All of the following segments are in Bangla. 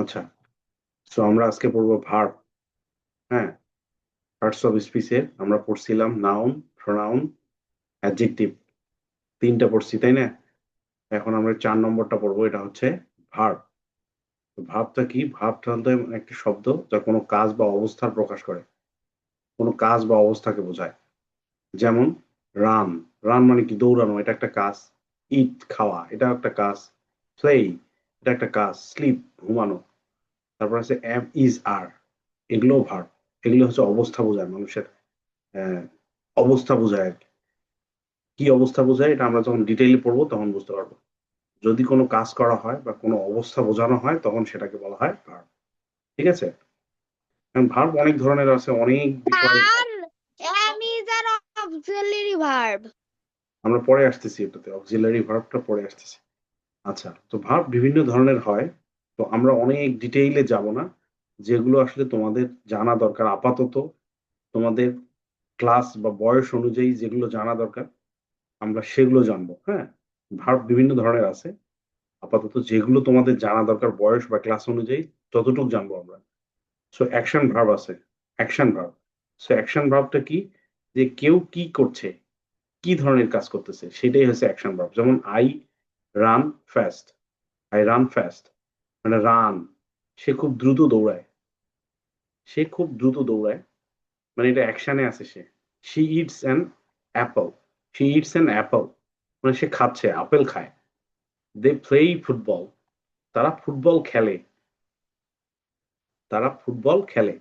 আচ্ছা, সো আমরা আজকে পড়বো ভার্ব। হ্যাঁ, পার্টস অফ স্পিচে আমরা পড়ছিলাম নাউন, প্রোনাউন, অ্যাডজেক্টিভ, তিনটা পড়ছি তাই না? এখন আমরা 4 নম্বরটা পড়বো, এটা হচ্ছে ভার্ব। ভার্বটা কি? ভার্বটা হচ্ছে একটা শব্দ যা কোনো কাজ বা অবস্থার প্রকাশ করে, কোনো কাজ বা অবস্থাকে বোঝায়। যেমন রান, রান মানে কি? দৌড়ানো, এটা একটা কাজ। ইট, খাওয়া, এটা একটা কাজ। প্লে, এটা একটা কাজ। স্লিপ, ঘুমানো। তারপর আছে এম, ইজ, আর, এগুলো ভার্ব। এগুলো হচ্ছে অবস্থা বোঝায়, মানুষের আহ, অবস্থা বোঝায় আর কি। কি অবস্থা বোঝায় এটা আমরা যখন ডিটেইলে পড়বো তখন বুঝতে পারবো। যদি কোনো কাজ করা হয় বা কোনো অবস্থা বোঝানো হয় তখন সেটাকে বলা হয় ভার্ব। ঠিক আছে? এখন ভার্ব অনেক ধরনের আছে, অনেক বিষয়। আর am is an auxiliary verb. আমরা পরে আসতেছি, এটাতে অক্সিলারি ভার্বটা পরে আসতেছি। আচ্ছা, তো ভার্ব বিভিন্ন ধরনের হয়। তো আমরা অনেক ডিটেইলে যাব না, যেগুলো আসলে তোমাদের জানা দরকার আপাতত, তোমাদের ক্লাস বা বয়স অনুযায়ী যেগুলো জানা দরকার আমরা সেগুলো জানবো। হ্যাঁ, ভার্ব বিভিন্ন ধরনের আছে। আপাতত যেগুলো তোমাদের জানা দরকার বয়স বা ক্লাস অনুযায়ী ততটুকু জানবো আমরা। সো অ্যাকশন ভার্ব আছে। অ্যাকশন ভার্ব, সো অ্যাকশন ভার্বটা কি? যে কেউ কি করছে, কি ধরনের কাজ করতেছে, সেটাই হচ্ছে অ্যাকশন ভার্ব। যেমন I run fast, I run fast মানে রান, সে খুব দ্রুত দৌড়ায়। সে খুব দ্রুত দৌড়ায় মানে এটা অ্যাকশনে আছে সে। She eats an apple, she eats an apple মানে সে খাচ্ছে, আপেল খায়। দে প্লে ফুটবল, তারা ফুটবল খেলে, তারা ফুটবল খেলে।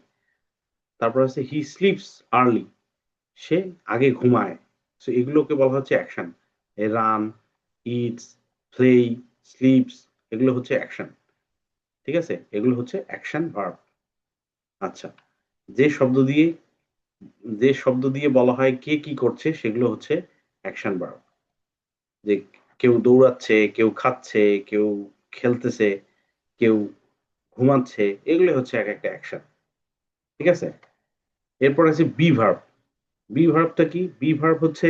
তারপর হচ্ছে হি স্লিপস আর্লি, সে আগে ঘুমায়। সো এগুলোকে বলা হচ্ছে action. A run, eats, play, sleeps, এগুলো হচ্ছে অ্যাকশন। ঠিক আছে? এগুলো হচ্ছে অ্যাকশন ভার্ব। আচ্ছা, যে শব্দ দিয়ে যে শব্দ দিয়ে বলা হয় কে কি করছে সেগুলো হচ্ছে অ্যাকশন ভার্ব। যে কেউ দৌড়াচ্ছে, কেউ খাচ্ছে, কেউ খেলতেছে, কেউ ঘুমাচ্ছে, এগুলো হচ্ছে এক একটা অ্যাকশন। ঠিক আছে? এরপর আছে বি ভার্ব। বি ভার্বটা কি? বি ভার্ব হচ্ছে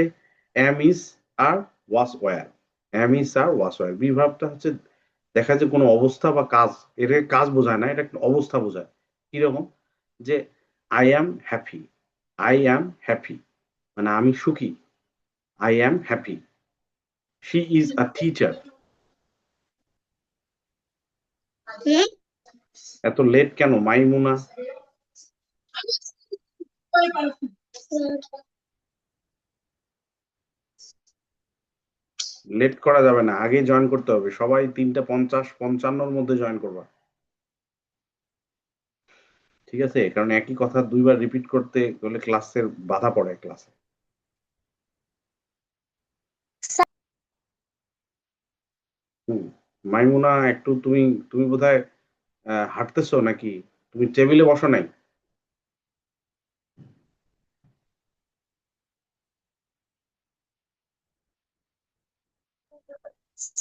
am, is, are, was, were. Am, is, are, was, were. Be ভার্বটা হচ্ছে দেখা যায় কোনো অবস্থা বা কাজ, এটা কাজ বোঝায় না, এটা একটা অবস্থা বোঝায়। কিরকম? যে I am happy, I am happy মানে আমি সুখী। I am happy. She is a teacher. এত লেট কেন মাইমুনা? লেট করা যাবে না, আগে জয়েন করতে হবে। সবাই 3:50-55 মধ্যে জয়েন করবা। ঠিক আছে? কারণ একই কথা দুইবার রিপিট করতে গেলে ক্লাসের বাধা পড়ে ক্লাসে। হুম। মাইমুনা, একটু তুমি তুমি বোধহয় হাঁটতেছো নাকি? তুমি টেবিলে বসো নাই?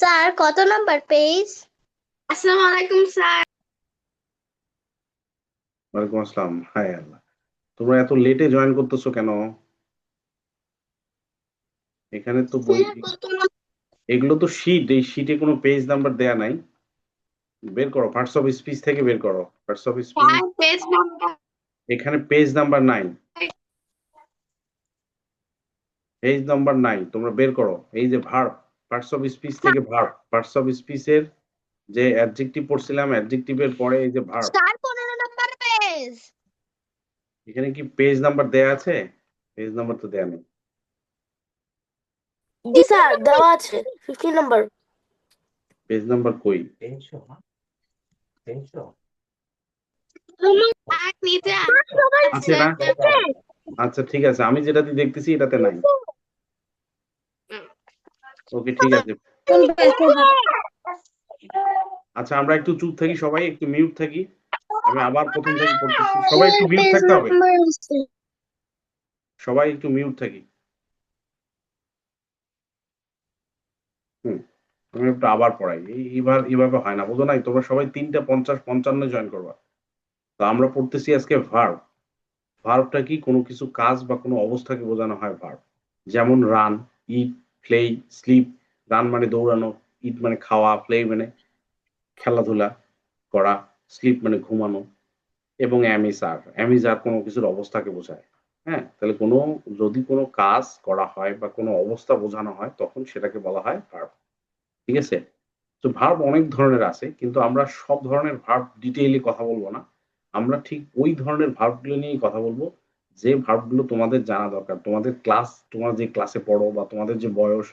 স্যার কত নাম্বার পেজ? আসসালামু আলাইকুম স্যার। ওয়ালাইকুম আসসালাম। হায় আল্লাহ, তোমরা এত লেটে জয়েন করতেছো কেন? এখানে তো বই, স্যার কত নাম্বার? এগুলো তো শীট, এই শীটে কোনো পেজ নাম্বার দেয়া নাই। বের করো, পার্টস অফ স্পিচ থেকে বের করো, parts of speech. Sir page number. এখানে পেজ নাম্বার নাই, পেজ নাম্বার নাই, তোমরা বের করো। এই যে ভার্ব, পার্টস অফ স্পিচ থেকে ভার্ব, পার্টস অফ স্পিচের যে অ্যাডজেক্টিভ পড়ছিলাম, অ্যাডজেক্টিভের পরে এই যে ভার্ব। Sir 15 number page. এখানে কি পেজ নাম্বার দেয়া আছে? পেজ নাম্বার তো দেয়া নেই। জি স্যার, দেওয়া আছে 15 নাম্বার। পেজ নাম্বার কই? আর নিচে আছে আছে। না? আচ্ছা ঠিক আছে, আমি যেটাতে দেখতেছি এটাতে নাই। ওকে ঠিক আছে। আচ্ছা, আমরা একটু চুপ থাকি, সবাই একটু মিউট থাকি। আমি আবার প্রথম থেকে পড়তেছি, সবাই একটু মিউট পেজ থাকতে হবে। নাম্বার আছে। সবাই একটু মিউট থাকি। হুম। আমি একটু আবার পড়াই, এইবার এইভাবে হয় না, বোঝো নাই? তোমরা সবাই 3:50-55 জয়েন করবা। তো আমরা পড়তেছি আজকে ভার্ব। ভার্বটা কি? কোনো কিছু কাজ বা কোনো অবস্থাকে বোঝানো হয় ভার্ব। যেমন run, eat, play, slip. Run মানে দৌড়ানো, ইট মানে খাওয়া, প্লে মানে খেলাধুলা করা, স্লিপ মানে ঘুমানো, এবং অ্যাম ইজ আর কোনো কিছুর অবস্থাকে বোঝায়। হ্যাঁ? তাহলে যদি কোনো কাজ করা হয় বা কোনো অবস্থা বোঝানো হয় তখন সেটাকে বলা হয় ভার্ব। ঠিক আছে? তো ভার্ব অনেক ধরনের আছে কিন্তু আমরা সব ধরনের ভার্ব ডিটেইলি কথা বলব না। আমরা ঠিক ওই ধরনের ভার্ব গুলো নিয়েই কথা বলব যে ভার্ব গুলো তোমাদের জানা দরকার। তোমরা যে ক্লাসে পড়ো বা তোমাদের যে বয়স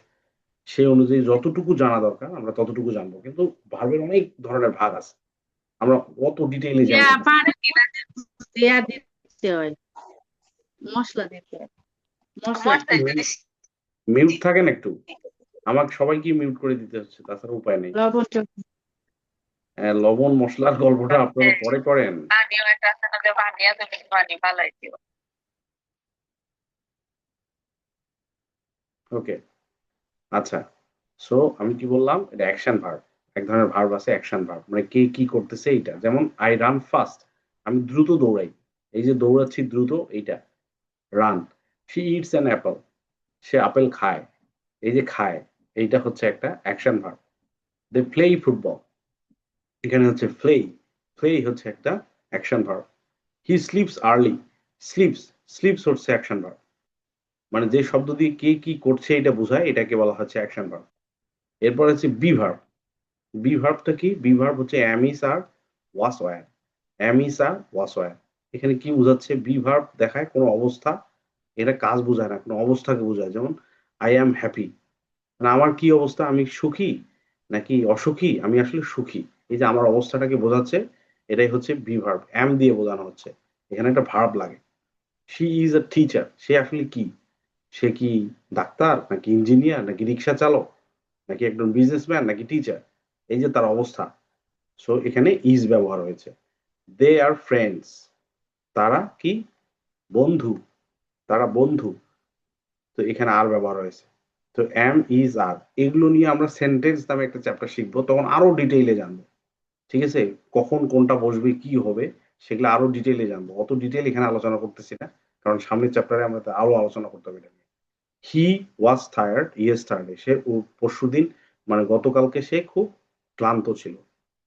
সেই অনুযায়ী যতটুকু জানা দরকার আমরা ততটুকু জানবো। কিন্তু ভার্বের অনেক ধরনের ভাগ আছে। আমরা অত ডিটেইলে ইয়া জানব না। পারে কিনা ইয়া দিতে হয়, মশলা দিতে হয়, মশলা মিউট থাকেন একটু। আমাকে সবাইকে মিউট করে দিতে হচ্ছে। তাছাড়া উপায় নেই। লবণ লবণ মসলার গল্পটা আপনারা পরে করেন। ওকে, আচ্ছা। সো আমি কি বললাম? এটা অ্যাকশন ভার্ব। এক ধরনের ভার্ব আছে অ্যাকশন ভার্ব। মানে কে কি করতেছে এইটা। যেমন I run fast, আমি দ্রুত দৌড়াই। এই যে দৌড়াচ্ছি দ্রুত এইটা run. She eats an apple, সে আপেল খায়। এই যে খায় এইটা হচ্ছে একটা action verb. They play football, এখানে হচ্ছে প্লে হচ্ছে একটা action verb. He sleeps early, sleeps হচ্ছে অ্যাকশন ভার্ব। মানে যে শব্দ দিয়ে কে কি করছে এটা বোঝায় এটাকে বলা হচ্ছে অ্যাকশন ভার্ব। এরপর হচ্ছে বি ভার্ব। বি ভার্বটা কি? বি ভার্ব হচ্ছে am is are was were, am is are was were। এখানে কি বোঝাচ্ছে? বি ভার্ব দেখায় কোনো অবস্থা, এটা কাজ বোঝায় না, কোনো অবস্থাকে বোঝায়। যেমন I am happy, মানে আমার কি অবস্থা? আমি সুখী নাকি অসুখী? আমি আসলে সুখী। এই যে আমার অবস্থাটাকে বোঝাচ্ছে এটাই হচ্ছে বি ভার্ব। am দিয়ে বোঝানো হচ্ছে। এখানে একটা ভার্ব লাগে। She is a teacher, সে আসলে কি? সে কি ডাক্তার নাকি ইঞ্জিনিয়ার নাকি রিক্সা চালক নাকি একজন বিজনেসম্যান নাকি টিচার? এই যে তার অবস্থা। সো এখানে ইজ ব্যবহার হয়েছে। দে আর ফ্রেন্ডস, তারা কি? বন্ধু, তারা বন্ধু। তো এখানে আর ব্যবহার হয়েছে। তো এম ইজ আর এগুলো নিয়ে আমরা সেন্টেন্স নামে একটা চ্যাপ্টার শিখবো, তখন আরো ডিটেইলে জানবো। ঠিক আছে? কখন কোনটা বসবে কি হবে সেগুলো আরো ডিটেইলে জানবো। অত ডিটেইল এখানে আলোচনা করতেছি না, কারণ সামনের চ্যাপ্টারে আমরা আরো আলোচনা করতে হবে এটা নিয়ে। হি ওয়াজ টায়ার্ড ইয়েস্টারডে, সে পরশুদিন মানে গতকালকে সে খুব ক্লান্ত ছিল।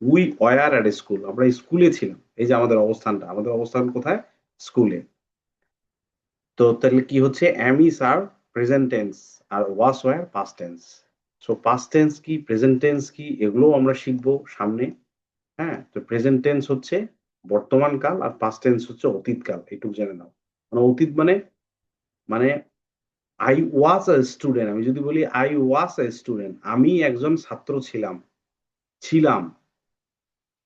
উই ওয়ার এট স্কুল, আমরা স্কুলে ছিলাম। এই যে আমাদের অবস্থানটা, আমাদের অবস্থান কোথায়? স্কুলে। তো তাহলে কি হচ্ছে? am is are present tense আর was were past tense. So past tense কি প্রেজেন্ট টেন্স কি এগুলোও আমরা শিখবো সামনে। হ্যাঁ, তো প্রেজেন্ট টেন্স হচ্ছে বর্তমান কাল আর পাস্ট টেন্স হচ্ছে অতীত কাল। এইটুকু জেনে নাও। মানে অতীত মানে মানে আই ওয়াজ আ স্টুডেন্ট, আমি যদি বলি আই ওয়াজ আ স্টুডেন্ট, আমি একজন ছাত্র ছিলাম। ছিলাম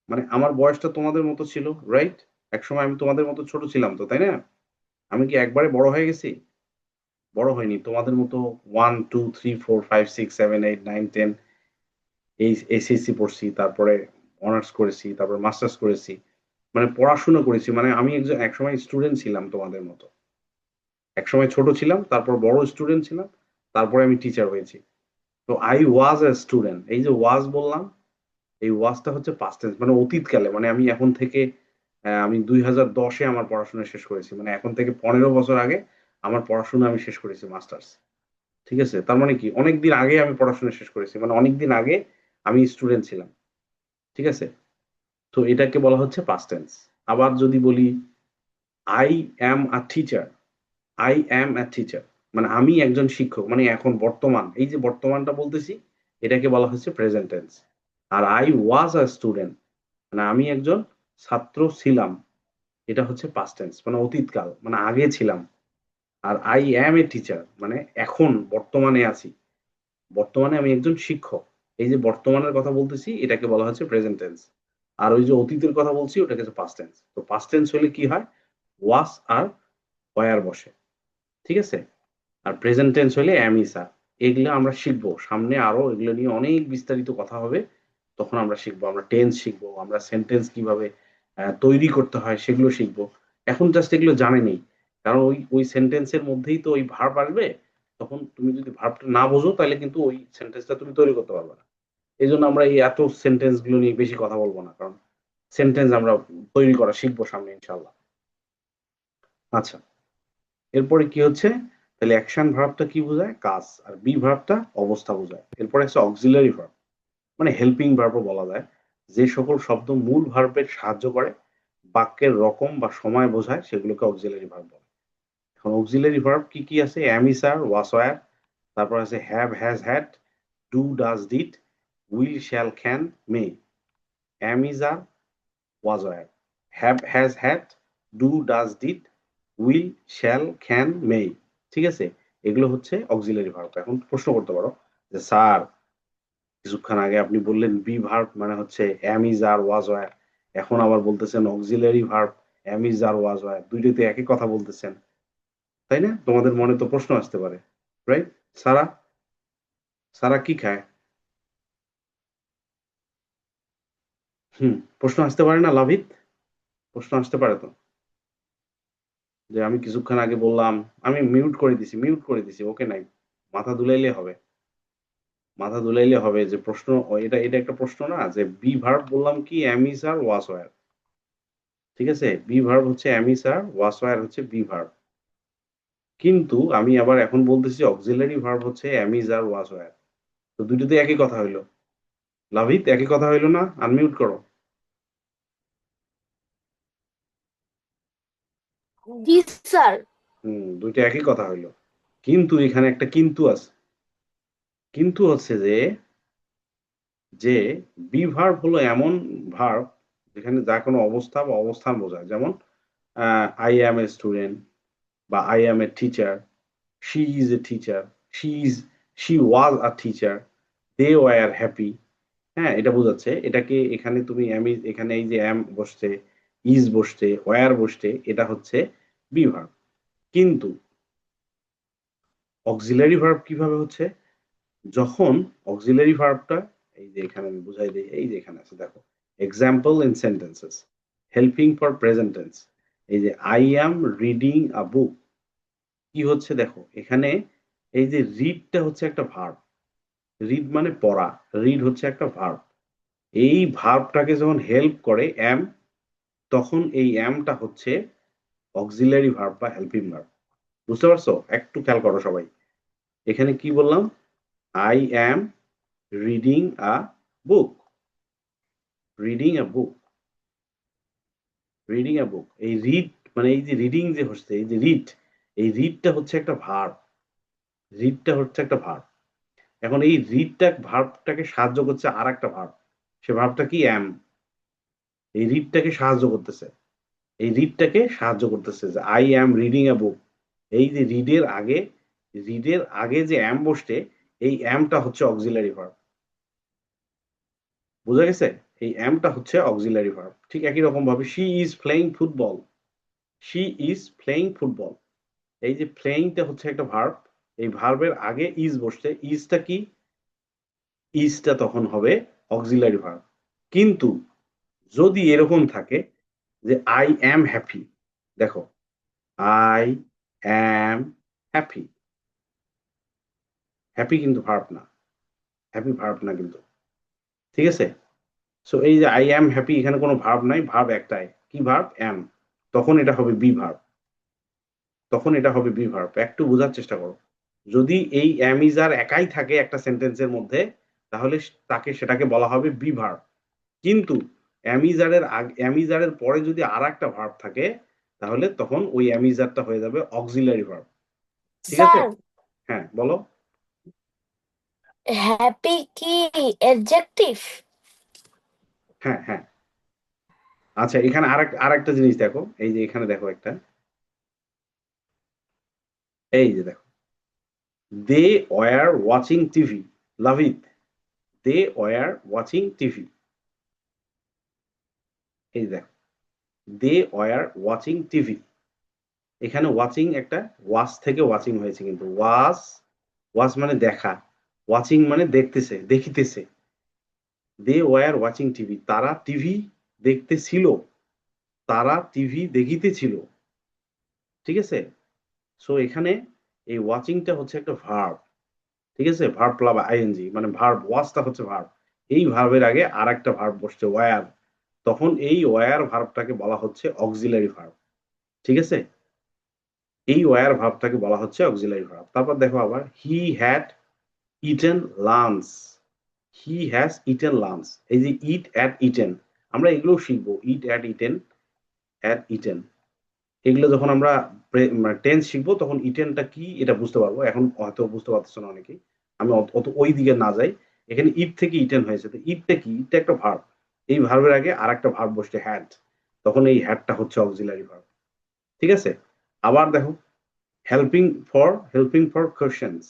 মানে আমার বয়সটা তোমাদের মতো ছিল, রাইট? একসময় আমি তোমাদের মতো ছোট ছিলাম তো, তাই না? আমি কি একবারে বড় হয়ে গেছি? বড় হয়নি। তোমাদের মতো 1, 2, 3, 4, 5, 6, 7, 8, 9, 10 এই এসএসসি পড়ছি, তারপরে অনার্স করেছি, তারপরে মাস্টার্স করেছি। মানে পড়াশোনা করেছি। মানে আমি একসময় স্টুডেন্ট ছিলাম তোমাদের মতো। একসময় ছোট ছিলাম, তারপর বড় স্টুডেন্ট ছিলাম, তারপরে আমি টিচার হয়েছি। তো আই ওয়াজ আ স্টুডেন্ট, এই যে ওয়াজ বললাম, এই ওয়াজটা হচ্ছে পাস্ট টেন্স মানে অতীতকালে। মানে আমি এখন থেকে আমি 2010 এ আমার পড়াশোনা শেষ করেছি। মানে এখন থেকে 15 বছর আগে আমার পড়াশোনা আমি শেষ করেছি মাস্টার্স। ঠিক আছে? তার মানে কি অনেকদিন আগে আমি পড়াশোনা শেষ করেছি। মানে অনেকদিন আগে আমি স্টুডেন্ট ছিলাম। ঠিক আছে? তো এটাকে বলা হচ্ছে পাস্ট টেন্স। আবার যদি বলি I am a teacher, I am a teacher, মানে আমি একজন শিক্ষক, মানে এখন বর্তমান। এই যে বর্তমানটা বলতেছি এটাকে বলা হচ্ছে প্রেজেন্ট টেন্স। আর আই ওয়াজ আ স্টুডেন্ট, মানে আমি একজন ছাত্র ছিলাম, এটা হচ্ছে পাস্ট টেন্স মানে অতীতকাল, মানে আগে ছিলাম। আর আই অ্যাম এ টিচার মানে এখন বর্তমানে আছি। বর্তমানে আমি একজন শিক্ষক। এই যে বর্তমানের কথা বলতেছি এটাকে বলা হচ্ছে প্রেজেন্ট টেন্স। আর ওই যে অতীতের কথা বলছি ওটাকে হচ্ছে পাস্ট টেন্স। তো পাস্ট টেন্স হলে কি হয়? ওয়াস আর ওয়্যার বসে। ঠিক আছে? আর প্রেজেন্ট টেন্স হলে অ্যাম ইজ আর। এগুলো আমরা শিখবো সামনে, আরো এগুলো নিয়ে অনেক বিস্তারিত কথা হবে। তখন আমরা শিখবো, আমরা টেন্স শিখবো, আমরা সেন্টেন্স কিভাবে তৈরি করতে হয় সেগুলো শিখবো। এখন জাস্ট এগুলো জানে নেই, কারণ ওই সেন্টেন্সের মধ্যেই তো ওই ভার্ব আসবে। তখন তুমি যদি ভার্বটা না বোঝো তাহলে কিন্তু ওই সেন্টেন্সটা তুমি তৈরি করতে পারবে না। এই জন্য আমরা এই এত সেন্টেন্স গুলো নিয়ে বেশি কথা বলবো না, কারণ সেন্টেন্স আমরা তৈরি করা শিখবো সামনে ইনশাল্লাহ। আচ্ছা, এরপরে কি হচ্ছে? তাহলে অ্যাকশন ভার্বটা কি বোঝায়? কাজ। আর বি ভার্বটা অবস্থা বোঝায়। এরপরে আছে অক্সিলারি ভার্ব, মানে হেল্পিং ভার্বও বলা যায়। যে সকল শব্দ মূল ভার্বের সাহায্য করে, বাক্যের রকম বা সময় বোঝায়, সেগুলোকে অক্সিলারি ভার্ব বলে। এখন অক্সিলারি ভার্ব কি কি আছে? am is are, was were, তারপর আছে have has had, do does did, will shall can may। am is are, was were, have has had, do does did, will shall can may। ঠিক আছে, এগুলো হচ্ছে অক্সিলারি ভার্ব। এখন প্রশ্ন করতে পারো যে স্যার, কিছুক্ষণ আগে আপনি বললেন বি ভার্ব মানে হচ্ছে am is are, was were, এখন আবার বলতেছেন auxiliary verb am is are, was were, দুইটাতে একই কথা বলতেছেন, তাই না? তোমাদের মনে তো প্রশ্ন আসতে পারে, রাইট? সারা, সারা কি খায়? প্রশ্ন আসতে পারে না লাভিত? প্রশ্ন আসতে পারে তো, যে আমি কিছুক্ষণ আগে বললাম, আমি মিউট করে দিছি, ওকে নাই, মাথা দুলাইলে হবে, মাথা দুলাইলে হবে যে প্রশ্ন, এটা এটা একটা প্রশ্ন না, যে বি ভার্ব বললাম কি am is are, was were। ঠিক আছে, বি ভার্ব হচ্ছে am is are, was were হচ্ছে বি ভার্ব। কিন্তু আমি আবার এখন বলতেছি অক্সিলারি ভার্ব হচ্ছে am is are, was were। তো দুটোতে একই কথা হইলো। লাভিত, একই কথা হইলো না? আনমিউট করো। জি স্যার। দুইটা একই কথা হইলো। কিন্তু এখানে একটা কিন্তু আছে। কিন্তু হচ্ছে যে, যে বি ভার্ব হলো এমন ভার্ব যেখানে যা কোনো অবস্থা বা অবস্থান বোঝায়। যেমন আই অ্যাম এ স্টুডেন্ট, বা I am a teacher, she is a teacher, she was a teacher, they were happy. হ্যাঁ, এটা বোঝাচ্ছে। এটাকে এখানে তুমি এখানে এই যে অ্যাম বসছে, ইজ বসছে, ওয়ার বসছে, এটা হচ্ছে বি ভার্ব। কিন্তু অক্সিলারি ভার্ব কিভাবে হচ্ছে? যখন অক্সিলারি ভার্বটা, এই যে এখানে আমি বুঝাই দিই, এই যে এখানে আছে দেখো, example in sentences, helping for present tense. এই যে আই অ্যাম রিডিং আ বুক, কি হচ্ছে দেখো এখানে, এই যে রিডটা হচ্ছে একটা ভার্ব, রিড মানে পড়া, রিড হচ্ছে একটা ভার্ব। এই ভার্বটাকে যখন হেল্প করে অ্যাম, তখন এই অ্যামটা হচ্ছে অক্সিলারি ভার্ব বা হেল্পিং ভার্ব। বুঝতে পারছো? একটু খেয়াল করো সবাই। এখানে কি বললাম? I am reading a book, reading a book, reading a book. এই রিড মানে এই যে রিডিং যে হচ্ছে, এই যে রিড, এই রিডটা হচ্ছে একটা ভার্ব, রিডটা হচ্ছে একটা ভার্ব। এখন এই রিডটা ভার্বটাকে সাহায্য করছে আর একটা ভার্ব, সে ভার্বটা কি? অ্যাম। এই রিডটাকে সাহায্য করতেছে, এই রিডটাকে সাহায্য করতেছে যে I am reading a book. এই যে রিডের আগে, রিডের আগে যে অ্যাম বসছে, এই অ্যামটা হচ্ছে অক্সিলারি ভার্ব। বুঝা গেছে? এই অ্যামটা হচ্ছে অক্সিলারি ভার্ব। ঠিক একই রকম ভাবে she is playing football, she is playing football. এই যে প্লেইংটা হচ্ছে একটা ভার্ব, এই ভার্বের আগে ইজ বসছে, ইজটা কি? ইজটা তখন হবে অক্সিলারি ভার্ব। কিন্তু যদি এরকম থাকে যে আই অ্যাম হ্যাপি, দেখো আই অ্যাম হ্যাপি, হ্যাপি কিন্তু ভার্ব না, হ্যাপি ভার্ব না কিন্তু। ঠিক আছে? সো এই যে আই অ্যাম হ্যাপি, এখানে কোনো ভার্ব নাই, ভার্ব একটাই, কি ভার্ব? অ্যাম। তখন এটা হবে বি ভার্ব, তখন এটা হবে বি ভার্ব। একটু বোঝার চেষ্টা করো। যদি এই অ্যাম ইজ আর একাই থাকে একটা সেন্টেন্সের মধ্যে, তাহলে সেটাকে বলা হবে বি ভার্ব। কিন্তু অ্যাম ইজ আর এর পরে যদি আর একটা ভার্ব থাকে, তাহলে তখন ওই অ্যাম ইজ আরটা হয়ে যাবে অক্সিলারি ভার্ব। ঠিক আছে? স্যার, হ্যাঁ, বলো। হ্যাপি কি অ্যাডজেক্টিভ? হ্যাঁ, হ্যাঁ। আচ্ছা, এখানে আরেকটা জিনিস দেখো, এই যে এখানে দেখো একটা, এই যে দেখো, they were watching TV, love it, they were watching TV. এই দেখো, দে ওয়ার ওয়াচিং টিভি। এখানে ওয়াচিং একটা ওয়াচ থেকে ওয়াচিং হয়েছে, কিন্তু ওয়াচ, ওয়াচ মানে দেখা, ওয়াচিং মানে দেখতেছে, দেখিতেছে। দে ওয়ার ওয়াচিং টিভি, তারা টিভি দেখতেছিল, তারা টিভি দেখিতেছিল। ঠিক আছে? সো এখানে এই ওয়াচিংটা হচ্ছে একটা ভার্ব। ঠিক আছে? ভার্ব প্লাস আইএনজি, মানে ভার্ব, ওয়াচটা হচ্ছে ভার্ব। এই ভার্বের আগে আর একটা ভার্ব বসছে ওয়ার, তখন এই ওয়ার ভার্বটাকে বলা হচ্ছে অক্সিলারি ভার্ব। ঠিক আছে? এই ওয়ার ভার্বটাকে বলা হচ্ছে অক্সিলারি ভার্ব। তারপর দেখো আবার he had eaten lunch, he has eaten lunch, এই যে ইট অ্যাট ইটেন, আমরা এগুলো শিখবো। ইট অ্যাট ইটেন, অ্যাট ইটেন, এগুলো যখন আমরা টেন্স শিখবো তখন ইটেনটা কি এটা বুঝতে পারবো। এখন হয়তো বুঝতে পারতেছো না অনেকেই, আমি অত ওই দিকে না যাই। এখানে ইট থেকে ইটেন হয়েছে, তো ইটটা কি? ইটটা একটা ভার্ব। এই ভার্বের আগে আর একটা ভার্ব বসছে হ্যাড, তখন এই হ্যাডটা হচ্ছে অক্সিলারি ভার্ব। ঠিক আছে, আবার দেখো হেল্পিং ফর কোশ্চেনস,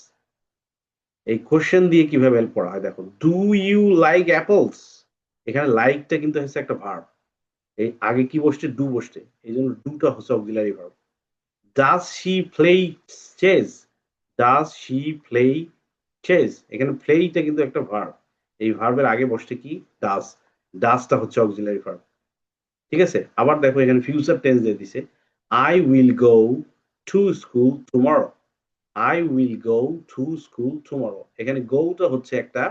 এই কোশ্চেন দিয়ে কিভাবে হেল্প করা হয় দেখো। ডু ইউ লাইক অ্যাপলস, এখানে লাইকটা কিন্তু হচ্ছে একটা ভার্ব, এই আগে কি বসছে? ডু বসছে, এই জন্য ডুটা হচ্ছে auxiliary verb. Does she play chess, does she play chess, এখানে প্লেইটা কিন্তু একটা ভার্ব, এই ভার্বের আগে বসছে কি? ডাজ, ডাজটা হচ্ছে অক্সিলারি ভার্ব। ঠিক আছে, আবার দেখো এখানে ফিউচার টেন্স দিয়ে দিছে, I will go to school tomorrow, I will go to school tomorrow, এখানে গোটা হচ্ছে একটা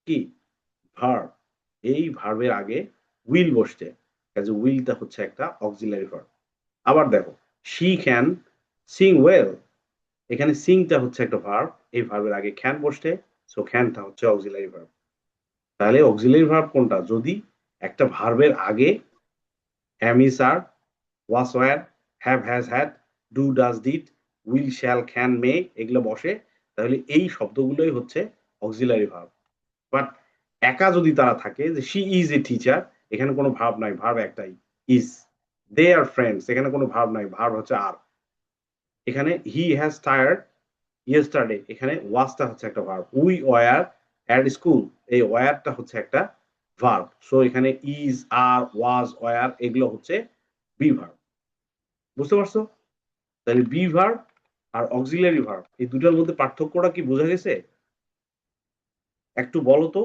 কি? ভার্ব, এই ভার্বের আগে উইল বসছে, কাজে উইলটা হচ্ছে একটা অক্সিলারি ভার্ব। আবার দেখো শি ক্যান সিং ওয়েল, এখানে সিংটা হচ্ছে একটা ভার্ব, এই ভার্বের আগে ক্যান বসছে, সো ক্যানটা হচ্ছে অক্সিলারি ভার্ব। তাহলে অক্সিলারি ভার্ব কোনটা? যদি একটা ভার্বের আগে am is are, was were, have has had, do does did, will shall can may এগুলো বসে, তাহলে এই শব্দগুলোই হচ্ছে অক্সিলারি ভার্ব। বাট একা যদি তারা থাকে, যে শি ইজ এ টিচার, এখানে কোনো ভার্ব নাই, ভার্ব একটাই ইজ। দে আর ফ্রেন্ডস, এখানে কোনো ভার্ব নাই, ভার্ব হচ্ছে আর। এখানে হি হ্যাজ টায়ার্ড ইয়েস্টারডে, এখানে ওয়াজটা হচ্ছে একটা verb. We were at school, এই ওয়ারটা হচ্ছে একটা ভার্ব। সো এখানে ইজ, আর, ওয়াজ, ওয়ার এগুলো হচ্ছে বি ভার্ব। বুঝতে পারছো? তাহলে বি ভার্ব আর অক্সিলারি ভার্ব এই দুটার মধ্যে পার্থক্যটা কি বোঝা গেছে? একটু বলো তো,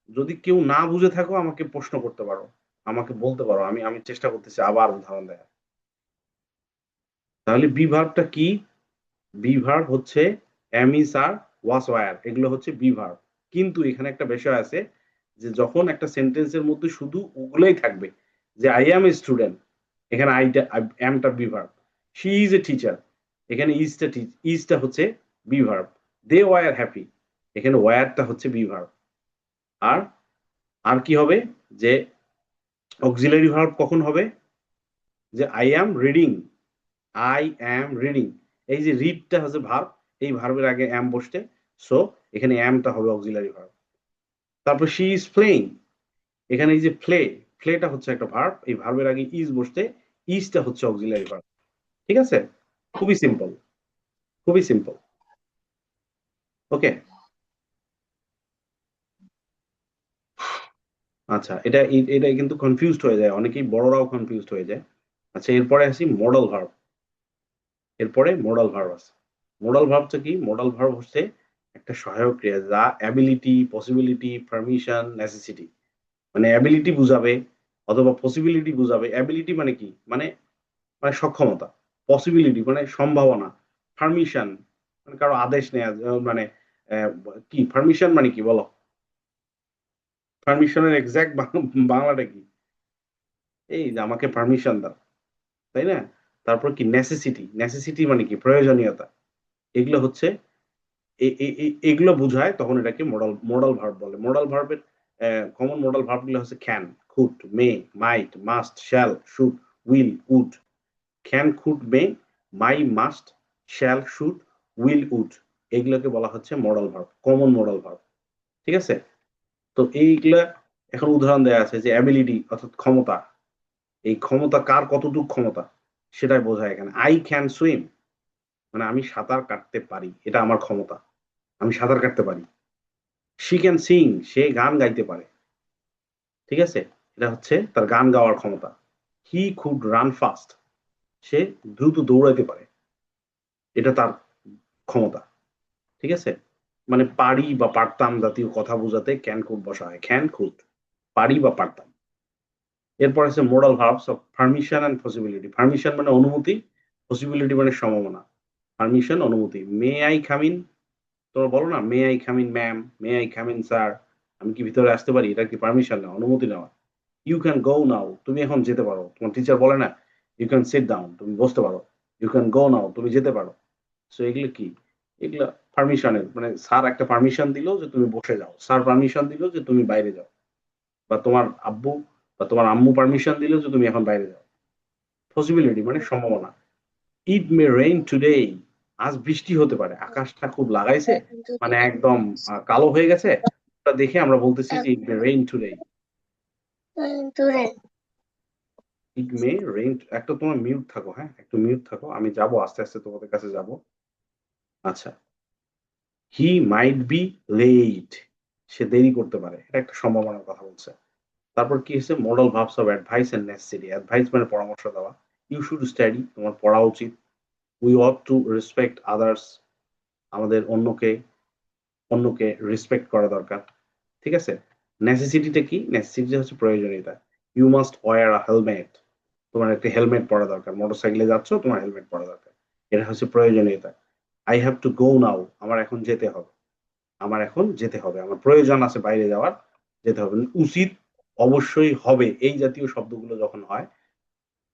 যদি কেউ না বুঝে থাকো আমাকে প্রশ্ন করতে পারো, আমাকে বলতে পারো, আমি আমি চেষ্টা করতেছি আবার উদাহরণ দেয়া। তাহলে বি ভার্বটা কি? বি ভার্ব হচ্ছে am is are was were, এগুলো হচ্ছে বি ভার্ব। কিন্তু এখানে একটা বিষয় আছে, যে যখন একটা সেন্টেন্সের মধ্যে শুধু ওগুলোই থাকবে, যে আই অ্যাম এ স্টুডেন্ট, এখানে আইটা অ্যামটা be verb. She is a teacher, এখানে ইজটা হচ্ছে be verb. They were happy, এখানে ওয়ারটা হচ্ছে বি ভার্ব। আর আর কি হবে? যে অক্সিলারি ভার্ব কখন হবে? যে I am reading, I am reading, এই যে রিডটা হচ্ছে ভার্ব, এই ভার্বের আগে অ্যাম বসতে, সো এখানে অ্যামটা হবে অক্সিলারি ভার্ব। তারপর শি ইজ প্লেইং, এখানে এই যে প্লেটা হচ্ছে একটা ভার্ব, এই ভার্বের আগে ইজ বসতে, ইজটা হচ্ছে অক্সিলারি ভার্ব। ঠিক আছে, খুবই সিম্পল, খুবই সিম্পল। ওকে, আচ্ছা, এটা কিন্তু কনফিউজড হয়ে যায়, অনেকেই বড়রাও কনফিউজড হয়ে যায়। আচ্ছা, এরপরে আসি মডাল ভার্ব। এরপরে মোডাল ভার্ব আছে। মোডাল ভার্বটা কি? মোডাল ভার্ব হচ্ছে একটা সহায়ক ক্রিয়া, যা অ্যাবিলিটি, পসিবিলিটি, পারমিশন, নেসেসিটি, মানে অ্যাবিলিটি বুঝাবে অথবা পসিবিলিটি বুঝাবে। অ্যাবিলিটি মানে কি? মানে মানে সক্ষমতা। পসিবিলিটি মানে সম্ভাবনা। পারমিশন মানে কারো আদেশ নেওয়া, মানে আহ, কি পারমিশন মানে কি বলো? পারমিশনের এক্সাক্ট বাংলাটা কি? এই যে আমাকে পারমিশন দাও, তাই না? তারপর কি নেসেসিটি, নেসেসিটি মানে কি? প্রয়োজনীয়তা। এগুলো হচ্ছে এগুলো বুঝায়, তখন এটাকে মোডাল ভার্ব বলে। মোডাল ভার্বের কমন মোডাল ভার্ব গুলো হচ্ছে can, could, may, might, must, shall, should, will, would. Can, could, may, might, must, shall, should, will, would, এগুলোকে বলা হচ্ছে modal verb, common modal verb. ঠিক আছে, তো এইগুলা এখন উদাহরণ দেওয়া আছে, যে অ্যাবিলিটি অর্থাৎ ক্ষমতা, এই ক্ষমতা কার কতটুকু ক্ষমতা সেটাই বোঝায় এখানে। আই ক্যান সুইম মানে আমি সাঁতার কাটতে পারি, এটা আমার ক্ষমতা, আমি সাঁতার কাটতে পারি। শি ক্যান সিং, সে গান গাইতে পারে। ঠিক আছে, এটা হচ্ছে তার গান গাওয়ার ক্ষমতা। হি কুড রান ফাস্ট, সে দ্রুত দৌড়াইতে পারে, এটা তার ক্ষমতা। ঠিক আছে, মানে পারি বা পারতাম জাতীয় কথা বোঝাতে ক্যান কুড বসা হয়, ক্যান কুড, পারি বা পারতাম। এরপর আছে modal verbs of permission and possibility. Permission মানে অনুমতি, পসিবিলিটি মানে সম্ভাবনা। পারমিশন অনুমতি, মে আই কাম ইন, তোমরা বলো না may I come in ma'am, may I come in sir, আমি কি ভিতরে আসতে পারি? এটা কি পারমিশন নেওয়া, অনুমতি নেওয়া। ইউ ক্যান গো নাও, তুমি এখন যেতে পারো। তোমার টিচার বলে না ইউ ক্যান সিট ডাউন, তুমি বসতে পারো। ইউ ক্যান গো নাও, তুমি যেতে পারো। সো এগুলো কি? এগুলা পারমিশনের, মানে স্যার একটা পারমিশন দিল যে তুমি বসে যাও, স্যার পারমিশন দিল যে তুমি বাইরে যাও, বা তোমার আব্বু বা তোমার আম্মু পারমিশন দিল যে তুমি এখন বাইরে যাও। পসিবিলিটি মানে সম্ভাবনা। ইট মে রেইন টুডে, আজ বৃষ্টি হতে পারে, আকাশটা খুব লাগাইছে, মানে একদম কালো হয়ে গেছে, ওটা দেখে আমরা বলতেছি যে ইট মে রেইন টুডে। দূরে ইট মে রেইন, একটা তোমার মিউট থাকো, হ্যাঁ একটু মিউট থাকো, আমি যাব আস্তে আস্তে তোমাদের কাছে যাব। আচ্ছা, হি মাইট বি লেট, সে দেরি করতে পারে, এটা একটা সম্ভাবনার কথা বলছে। তারপর কি হচ্ছে, modal verbs of advice and necessity. Advice মানে পরামর্শ দেওয়া, ইউ শুড স্টাডি, তোমার পড়া উচিত, we ought to respect others, আমাদের অন্যকে রেসপেক্ট করা দরকার। ঠিক আছে, নেসেসিটিটা কি, নেসেসিটিটা হচ্ছে প্রয়োজনীয়তা। You must wear a helmet, তোমার একটা হেলমেট পরা দরকার, মোটরসাইকেলে যাচ্ছ তোমার হেলমেট পরা দরকার, এটা হচ্ছে প্রয়োজনীয়তা। আই হ্যাভ টু গো নাও, আমার এখন যেতে হবে, আমার এখন যেতে হবে, আমার প্রয়োজন আছে বাইরে যাওয়ার, যেতে হবে। উচিত, অবশ্যই, হবে, এই জাতীয় শব্দগুলো যখন হয়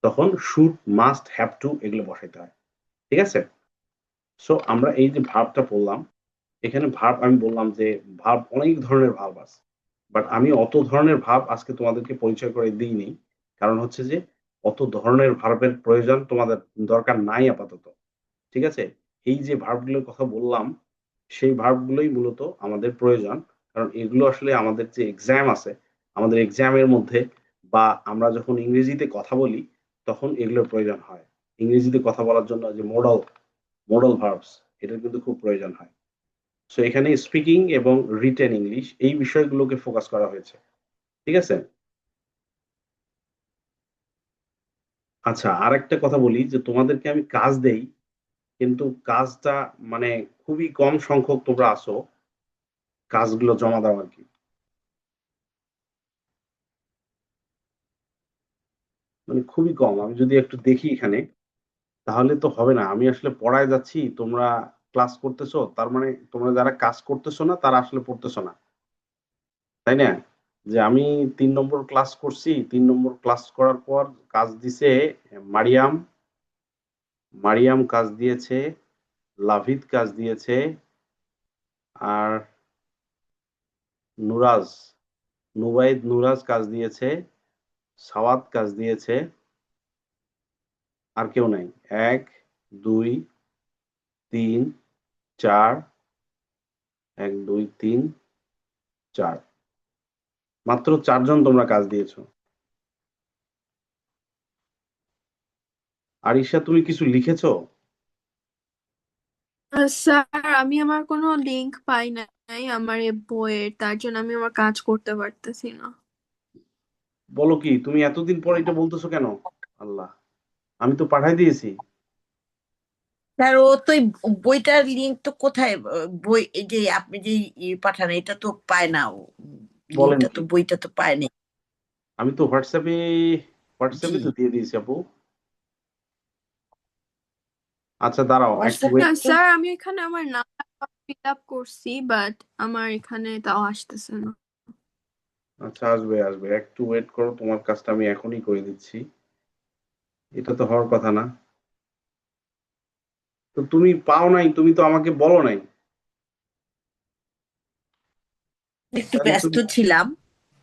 তখন শুড, মাস্ট, হ্যাভ টু এগুলো বসাইতে হয়। ঠিক আছে, সো আমরা এই যে ভার্বটা পড়লাম, এখানে ভার্ব আমি বললাম যে ভার্ব অনেক ধরনের ভার্ব আছে, বাট আমি অত ধরনের ভার্ব আজকে তোমাদেরকে পরিচয় করে দিইনি, কারণ হচ্ছে যে অত ধরনের ভার্বের প্রয়োজন তোমাদের দরকার নাই আপাতত। ঠিক আছে, এই যে ভার্বগুলোর কথা বললাম সেই ভার্বগুলোই মূলত আমাদের প্রয়োজন, কারণ এগুলো আসলে আমাদের যে এক্সাম আছে, আমাদের এক্সামের মধ্যে, বা আমরা যখন ইংরেজিতে কথা বলি তখন এগুলোর প্রয়োজন হয়। ইংরেজিতে কথা বলার জন্য যে মডাল ভার্বস, এটার কিন্তু খুব প্রয়োজন হয়। সো এখানে স্পিকিং এবং রিটেন ইংলিশ এই বিষয়গুলোকে ফোকাস করা হয়েছে। ঠিক আছে, আচ্ছা আরেকটা কথা বলি যে তোমাদেরকে আমি কাজ দেই, কিন্তু কাজটা মানে খুবই কম সংখ্যক তোমরা আসো কাজগুলো জমা দাও আর কি। মানে খুবই কম, আমি যদি একটু দেখি এখানে তাহলে তো হবে না। আমি আসলে পড়ায় যাচ্ছি, তোমরা ক্লাস করতেছো, তার মানে তোমরা যারা কাজ করতেছো না তারা আসলে পড়তেছো না, তাই না? যে আমি ৩ নম্বর ক্লাস করছি, ৩ নম্বর ক্লাস করার পর কাজ দিছে মারিয়াম, মারিয়াম কাজ দিয়েছে, লাভিদ কাজ দিয়েছে, আর নুরাজ, নুবাইদ নুরাজ কাজ দিয়েছে, সাওয়াত কাজ দিয়েছে, আর কেউ নাই। ১, ২, ৩, ৪, ১, ২, ৩, ৪, মাত্র ৪ জন তোমরা কাজ দিয়েছো। আরিশা তুমি কিছু লিখেছো? স্যার আমি আমার কোনো লিংক পাই নাই আমার এই বইয়ের, তার জন্য আমি আমার কাজ করতে পারতেছি না। বলো কি, তুমি এতদিন পর এটা বলতেছো কেন? আল্লাহ, আমি তো পাঠাই দিয়েছি। স্যার ও তো এই বইটার লিঙ্ক তো কোথায়, বই এই যে আপনি যে পাঠান এটা তো পায় না ও, বলেন লিঙ্কটা তো কি, বইটা তো পায়নি। আমি তো হোয়াটসঅ্যাপে জি, হোয়াটসঅ্যাপে তো দিয়ে দিয়েছি আপু। আচ্ছা দাঁড়াও একটু হোয়াটসঅ্যাপে ওয়েট। না স্যার, আমি এখানে আমার নাম ফিল আপ করছি, বাট আমার এখানে তাও আসতেছে না। আচ্ছা আসবে আসবে, একটু ওয়েট করো, তোমার কাজটা আমি এখনই করে দিচ্ছি। এটা তো হওয়ার কথা না। তো তুমি পাও নাই, তুমি তো আমাকে বলো নাই, একটু তাহলে ব্যস্ত তুমি। ছিলাম,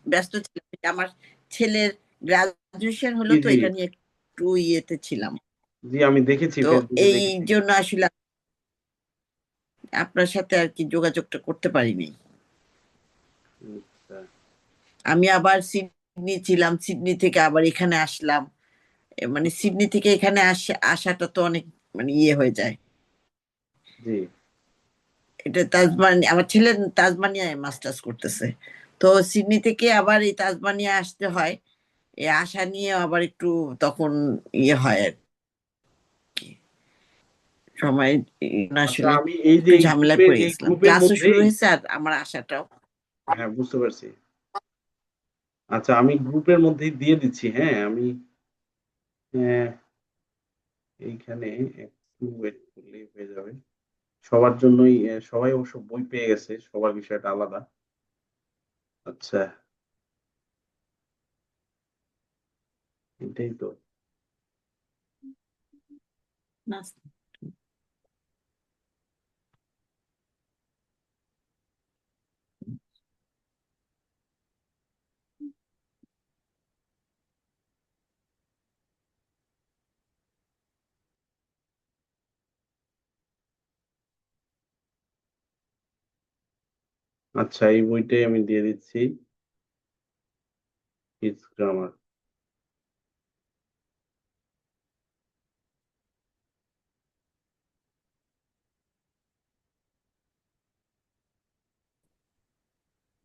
এই যে আমার ছেলের গ্রাজুয়েশন হলো জি তো জি এটা নিয়ে একটু ইয়েতে ছিলাম। জি, আমি দেখেছি তো ফেসবুকে এই দেখেছি। জন্য আসলে আপনার সাথে আর কি যোগাযোগটা করতে পারিনি। আচ্ছা, আমি আবার সিডনি ছিলাম, সিডনি থেকে আবার এখানে আসলাম, মানে সিডনি থেকে এখানে আসাটা তো অনেক মানে ইয়ে হয়ে যায়। জি এটা আমার ছেলে তাজমানিয়ায় মাস্টার্স করতেছে, তো সিডনি থেকে আবার এই তাজমানিয়া আসতে হয়, এই আসা নিয়ে আবার একটু তখন ইয়ে হয় আর কি, সময় আচ্ছা, আসলে আমি এই যে একটু ঝামেলায় পড়ে এই গেছিলাম, গ্রুপের ক্লাসও শুরু মধ্যেই, হয়েছে আর আমার আসাটাও। হ্যাঁ বুঝতে পারছি। আচ্ছা আমি গ্রুপের মধ্যেই দিয়ে দিচ্ছি, হ্যাঁ আমি আহ, এইখানে একটু ওয়েট করলেই হয়ে যাবে। সবার জন্যই সবাই অবশ্য বই পেয়ে গেছে, সবার বিষয়টা আলাদা। আচ্ছা, এটাই তো। না, আচ্ছা, এই বইটাই আমি দিয়ে দিচ্ছি, কিডস গ্রামার।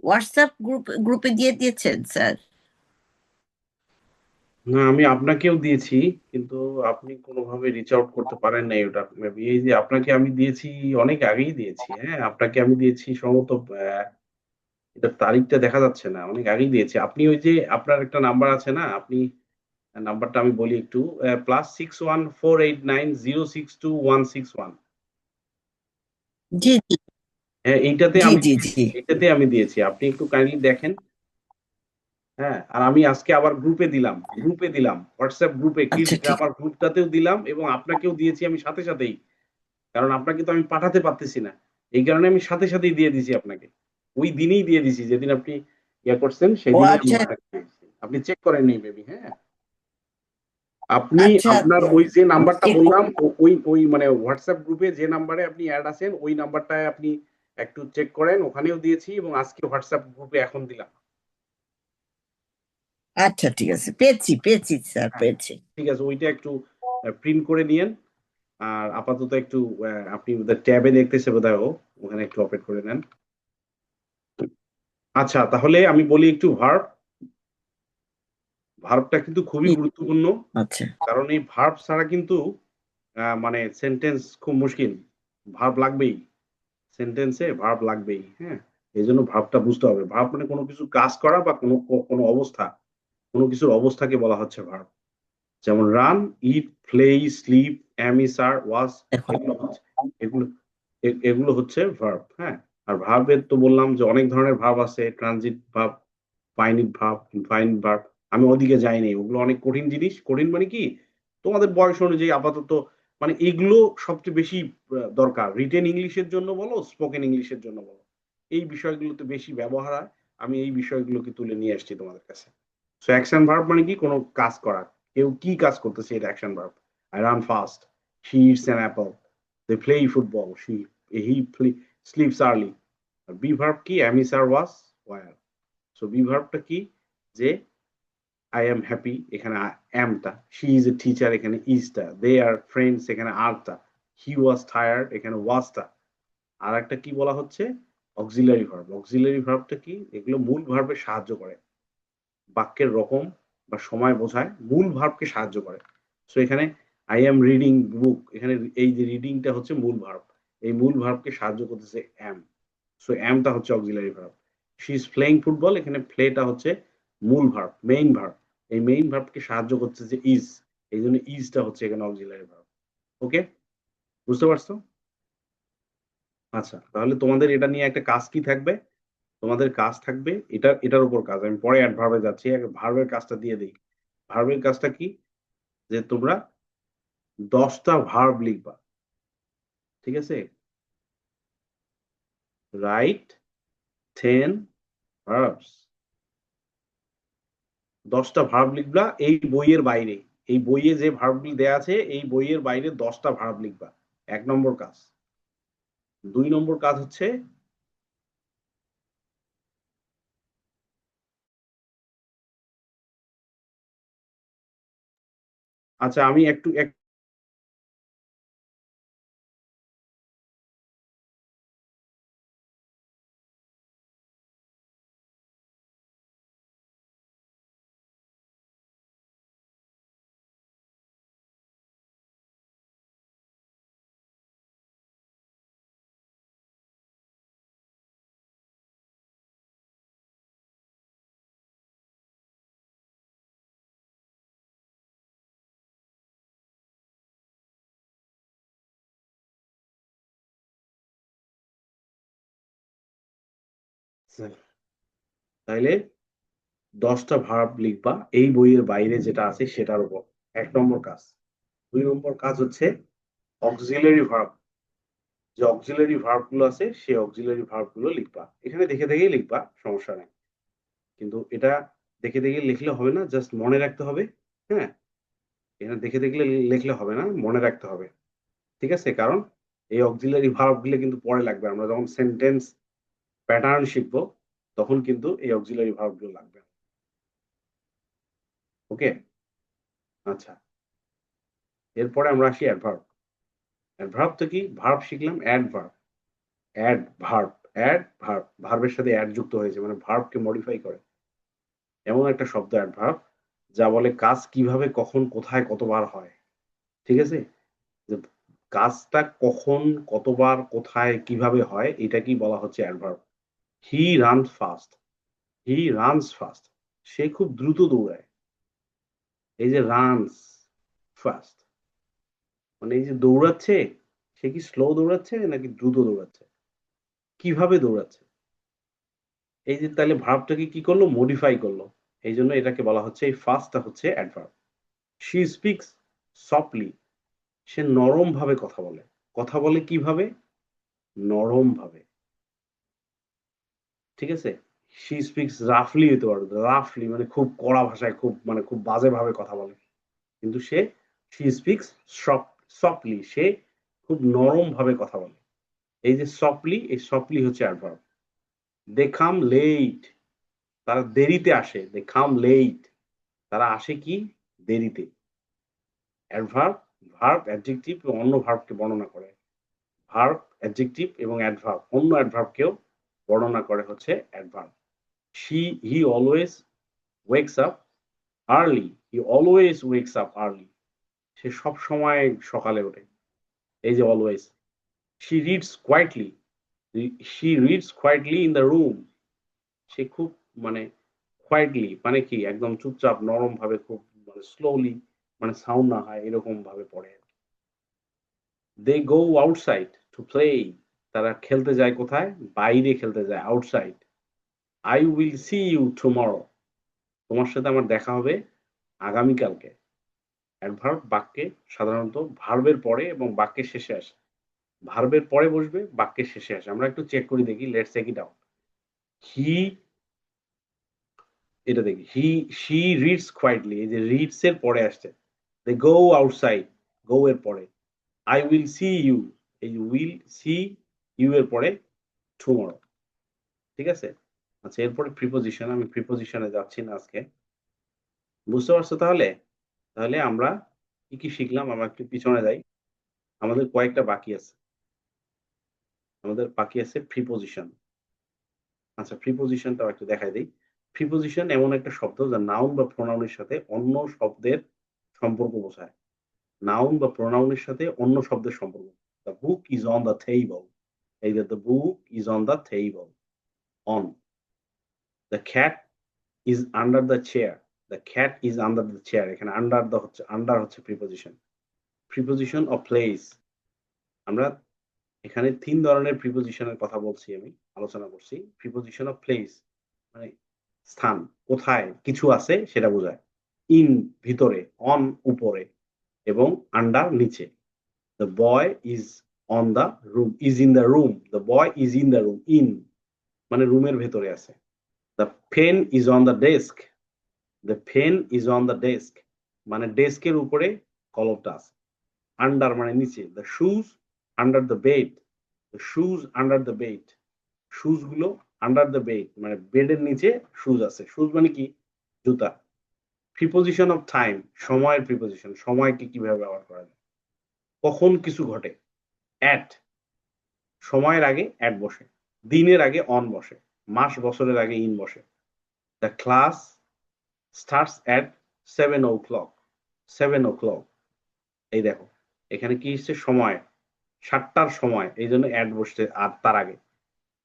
হোয়াটসঅ্যাপ গ্রুপে দিয়ে দিয়েছেন স্যার? না, আমি আপনাকেও দিয়েছি, কিন্তু আপনি কোনোভাবে রিচ আউট করতে পারেন নাই। ওটা maybe এই যে আপনাকে আমি দিয়েছি, অনেক আগেই দিয়েছি। হ্যাঁ, আপনাকে আমি দিয়েছি সম্ভবত এটার তারিখটা দেখা যাচ্ছে না, অনেক আগেই দিয়েছি। আপনি ওই যে আপনার একটা নাম্বার আছে না, আপনি নাম্বারটা আমি বলি একটু, +61489062 161। জি জি হ্যাঁ, এইটাতে জি আমি জি জি। এইটাতে আমি দিয়েছি, আপনি একটু কাইন্ডলি দেখেন। হ্যাঁ, আর আমি আজকে আবার গ্রুপে দিলাম হোয়াটসঅ্যাপ গ্রুপে, কিডস আচ্ছা ঠিক। গ্রামার গ্রুপটাতেও দিলাম এবং আপনাকেও দিয়েছি আমি সাথে সাথেই। কারণ আপনাকে তো আমি পাঠাতে পারতেছি না, এই কারণে আমি সাথে সাথেই দিয়ে দিছি আপনাকে। ওই দিনেই দিয়ে দিছি, যেদিন আপনি ইয়ে করছেন ও সেদিনই আমি আচ্ছা আপনাকে দিয়েছি। আপনি চেক করেন নি মেবি। হ্যাঁ, আপনি আচ্ছা। আপনার ওই যে নাম্বারটা একটু বললাম, ওই মানে হোয়াটসঅ্যাপ গ্রুপে যে নাম্বারে আপনি অ্যাড আছেন, ওই নাম্বারটায় আপনি একটু চেক করেন, ওখানেও দিয়েছি এবং আজকে হোয়াটসঅ্যাপ গ্রুপে এখন দিলাম। আচ্ছা ঠিক আছে, পেয়েছি পেয়েছি স্যার, হ্যাঁ, পেয়েছি। ঠিক আছে, ওইটা একটু প্রিন্ট করে নিয়েন। আর আপাতত একটু আপনি ট্যাবে দেখতেছে বোধহয়, ওখানে একটু অপেট করে নেন। আচ্ছা, তাহলে আমি বলি একটু ভার্বটা কিন্তু খুবই গুরুত্বপূর্ণ, আচ্ছা কারণ এই ভার্ব ছাড়া কিন্তু মানে সেন্টেন্স খুব মুশকিল। ভার্ব লাগবেই, সেন্টেন্সে ভার্ব লাগবেই। হ্যাঁ, এই জন্য ভার্বটা বুঝতে হবে। ভার্ব মানে কোনো কিছু কাজ করা বা কোনো অবস্থা, কোনো কিছুর অবস্থাকে বলা হচ্ছে ভার্ব। যেমন run, eat, play, sleep, am, is, are, was, এখন এগুলো এগুলো হচ্ছে ভার্ব। হ্যাঁ, আর ভার্বের তো বললাম যে অনেক ধরনের ভার্ব আছে, transit verb, finite verb, infinite verb. আমি ওদিকে যাইনি, ওগুলো অনেক কঠিন জিনিস। কঠিন মানে কি, তোমাদের বয়স অনুযায়ী আপাতত মানে এগুলো সবচেয়ে বেশি দরকার, রিটেন ইংলিশের জন্য বলো, স্পোকেন ইংলিশের জন্য বলো, এই বিষয়গুলোতে বেশি ব্যবহার হয়। আমি এই বিষয়গুলোকে তুলে নিয়ে আসছি তোমাদের কাছে। সো অ্যাকশন ভার্ব মানে কি, কোনো কাজ করা, কেউ কি কাজ করতেছে, এটা action verb. I run fast, she eats an apple, they play football, he sleeps early. আর বি ভার্ব কি, am, is, are, was, were. So be ভার্বটা কি, যে আই এম হ্যাপি, এখানে অ্যামটা, শি ইজ এ টিচার, এখানে ইজটা, দে আর ফ্রেন্ডস, এখানে আরটা, হি ওয়াজ টায়ার্ড, এখানে ওয়াজটা। আর একটা কি বলা হচ্ছে, অক্সিলারি ভার্ব। অক্সিলারি ভার্বটা কি, এগুলো মূল ভার্বে সাহায্য করে, বাক্যের রকম বা সময় বোঝায়, মূল ভার্বকে সাহায্য করে। সো এখানে আই এম রিডিং বুক, এখানে এই যে রিডিংটা হচ্ছে মূল ভার্ব, এই মূল ভার্বকে সাহায্য করতেছে অ্যাম। সো অ্যামটা হচ্ছে auxiliary verb. She is playing football, এখানে প্লেটা হচ্ছে মূল ভার্ব, মেইন ভার্ব। এই মেইন ভার্বকে সাহায্য করছে যে ইজ, এই জন্য ইজটা হচ্ছে এখানে অক্সিলারি ভার্ব। ওকে, বুঝতে পারছো? আচ্ছা, তাহলে তোমাদের এটা নিয়ে একটা কাজ কি থাকবে, তোমাদের কাজ থাকবে এটার উপর কাজ। আমি পরে অ্যাডভার্বে যাচ্ছি, আগে ভার্বের কাজটা দিয়ে দিই। ভার্বের কাজটা কি, যে তোমরা 10টা ভার্ব লিখবা। ঠিক আছে, রাইট 10 ভার্বস, 10টা ভার্ব লিখবা এই বইয়ের বাইরে। এই বইয়ে যে ভার্বগুলি দেয়া আছে, এই বইয়ের বাইরে 10টা ভার্ব লিখবা। 1 নম্বর কাজ। 2 নম্বর কাজ হচ্ছে, আচ্ছা আমি তাইলে 10টা ভার্ব লিখবা এই বইয়ের বাইরে যেটা আছে সেটার উপর। 1 নম্বর কাজ। 2 নম্বর কাজ হচ্ছে অক্সিলারি ভার্ব, যে অক্সিলারি ভার্ব গুলো আছে সেই অক্সিলারি ভার্ব গুলো লিখবা। এখানে দেখে দেখেই লিখবা, সমস্যা নাই, কিন্তু এটা দেখে দেখে লিখলে হবে না, জাস্ট মনে রাখতে হবে। হ্যাঁ, এখানে দেখে দেখলে লিখলে হবে না, মনে রাখতে হবে। ঠিক আছে, কারণ এই অক্সিলারি ভার্ব গুলো কিন্তু পরে লাগবে, আমরা যখন সেন্টেন্স প্যাটার্ন শিখবো, তখন কিন্তু এই অক্সিলারি ভার্বগুলো লাগবে। ওকে, আচ্ছা, এরপরে আমরা আসি অ্যাডভার্ব। অ্যাডভার্বটা কি? ভার্ব শিখলাম, অ্যাডভার্ব, ভার্বের সাথে অ্যাড যুক্ত হয়েছে, মানে ভার্বকে মডিফাই করে। এমন একটা শব্দ অ্যাডভার্ব যা বলে কাজ কিভাবে, কখন, কোথায়, কতবার হয়। ঠিক আছে, যে কাজটা কখন, কতবার, কোথায়, কিভাবে হয়, এটাকেই বলা হচ্ছে adverb. He runs fast, he runs fast, সে খুব দ্রুত দৌড়ায়। এই যে রানস ফাস্ট, মানে এই যে দৌড়াচ্ছে, সে কি স্লো দৌড়াচ্ছে নাকি দ্রুত দৌড়াচ্ছে, কিভাবে দৌড়াচ্ছে। এই যে তাহলে ভার্বটাকে কি করলো? মডিফাই করলো। এই জন্য এটাকে বলা হচ্ছে, এই ফাস্টটা হচ্ছে অ্যাডভার্ব। শি স্পিক্স সফটলি, সে নরম ভাবে কথা বলে। কথা বলে কিভাবে? নরম ভাবে। ঠিক আছে, শি স্পিক্স রাফলি হতে পারে, রাফলি মানে খুব কড়া ভাষায়, খুব মানে খুব বাজে ভাবে কথা বলে। কিন্তু সে শি স্পিক্স সফটলি, সে খুব নরম ভাবে কথা বলে। এই যে সফটলি, এই সফটলি হচ্ছে অ্যাডভার্ব। দে কাম লেট, তারা দেরিতে আসে। দে কাম লেট, তারা আসে কি? দেরিতে। অ্যাডভার্ব, ভার্ব, অ্যাডজেক্টিভ এবং অন্য ভার্বকে বর্ণনা করে। ভার্ব, অ্যাডজেক্টিভ এবং অ্যাডভার্ব, অন্য অ্যাডভার্বকেও বর্ণনা করে হচ্ছে adverb. He always wakes up early, he always wakes up early, সে সব সময় সকালে ওঠে। এই যে always. She reads quietly, she reads quietly in the room, সে খুব মানে কোয়াইটলি মানে কি? একদম চুপচাপ, নরম ভাবে, খুব মানে স্লোলি, মানে সাউন্ড না হয় এরকম ভাবে পড়ে। They go outside to play, তারা খেলতে যায় কোথায়? বাইরে খেলতে যায়, outside. I will see you tomorrow, তোমার সাথে আমার দেখা হবে আগামীকালকে। অ্যাডভার্ব বাক্যে সাধারণত ভার্বের পরে এবং বাক্যের শেষে আসে। ভার্বের পরে বসবে, বাক্যের শেষে আসে। আমরা একটু চেক করে দেখি, লেটস চেক ইট আউট। হি, এটা দেখি, শি রিডস কোয়াইটলি, এই যে রিডস এর পরে আসছে। দে গো আউটসাইড, গো এর পরে। আই উইল সি ইউ, এই যে উইল সি ইউ এর পরে টুমরো। ঠিক আছে, আচ্ছা, এরপরে প্রিপোজিশন। আমি প্রিপোজিশনে যাচ্ছি না আজকে। বুঝতে পারছো তাহলে? তাহলে আমরা কি কি শিখলাম? আমরা একটু পিছনে যাই, আমাদের কয়েকটা বাকি আছে। আমাদের বাকি আছে প্রিপোজিশন। আচ্ছা, প্রিপোজিশনটাও একটু দেখাই দিই। প্রিপোজিশন এমন একটা শব্দ যা নাউন বা প্রোনাউনের সাথে অন্য শব্দের সম্পর্ক বোঝায়। নাউন বা প্রোনাউনের সাথে অন্য শব্দের সম্পর্ক। The book is on the table, এই যে the book is on the table, on. The cat is under the chair, the cat is under the chair, এখানে আন্ডার দ্য হচ্ছে, আন্ডার হচ্ছে প্রিপোজিশন। প্রিপোজিশন অফ প্লেস, আমরা এখানে ৩ ধরনের প্রিপোজিশনের কথা বলছি, আমি আলোচনা করছি। প্রিপোজিশন অফ প্লেস মানে স্থান, কোথায় কিছু আছে সেটা বোঝায়। ইন ভিতরে, অন উপরে, এবং আন্ডার নিচে। The boy is on the room, is in the room, the boy is in the room, in মানে রুমের ভেতরে আছে। The pen is on the desk, the pen is on the desk মানে ডেস্কের উপরে কলমটা আছে। আন্ডার মানে নিচে। The shoes under the bed, the shoes under the bed, shoes গুলো আন্ডার দ্য বেড মানে বেডের নিচে শুজ আছে। শুজ মানে কি? জুতা। প্রিপোজিশন অফ টাইম, সময়ের প্রিপোজিশন, সময়কে কিভাবে ব্যবহার করা যায়, কখন কিছু ঘটে। অ্যাট, সময়ের আগে অ্যাট বসে, দিনের আগে অন বসে, মাস বছরের আগে ইন বসে। The class starts at 7 o'clock, 7 o'clock, এই দেখো এখানে কি হচ্ছে? সময়, 7টার সময়, এই জন্য অ্যাট বসছে আর তার আগে।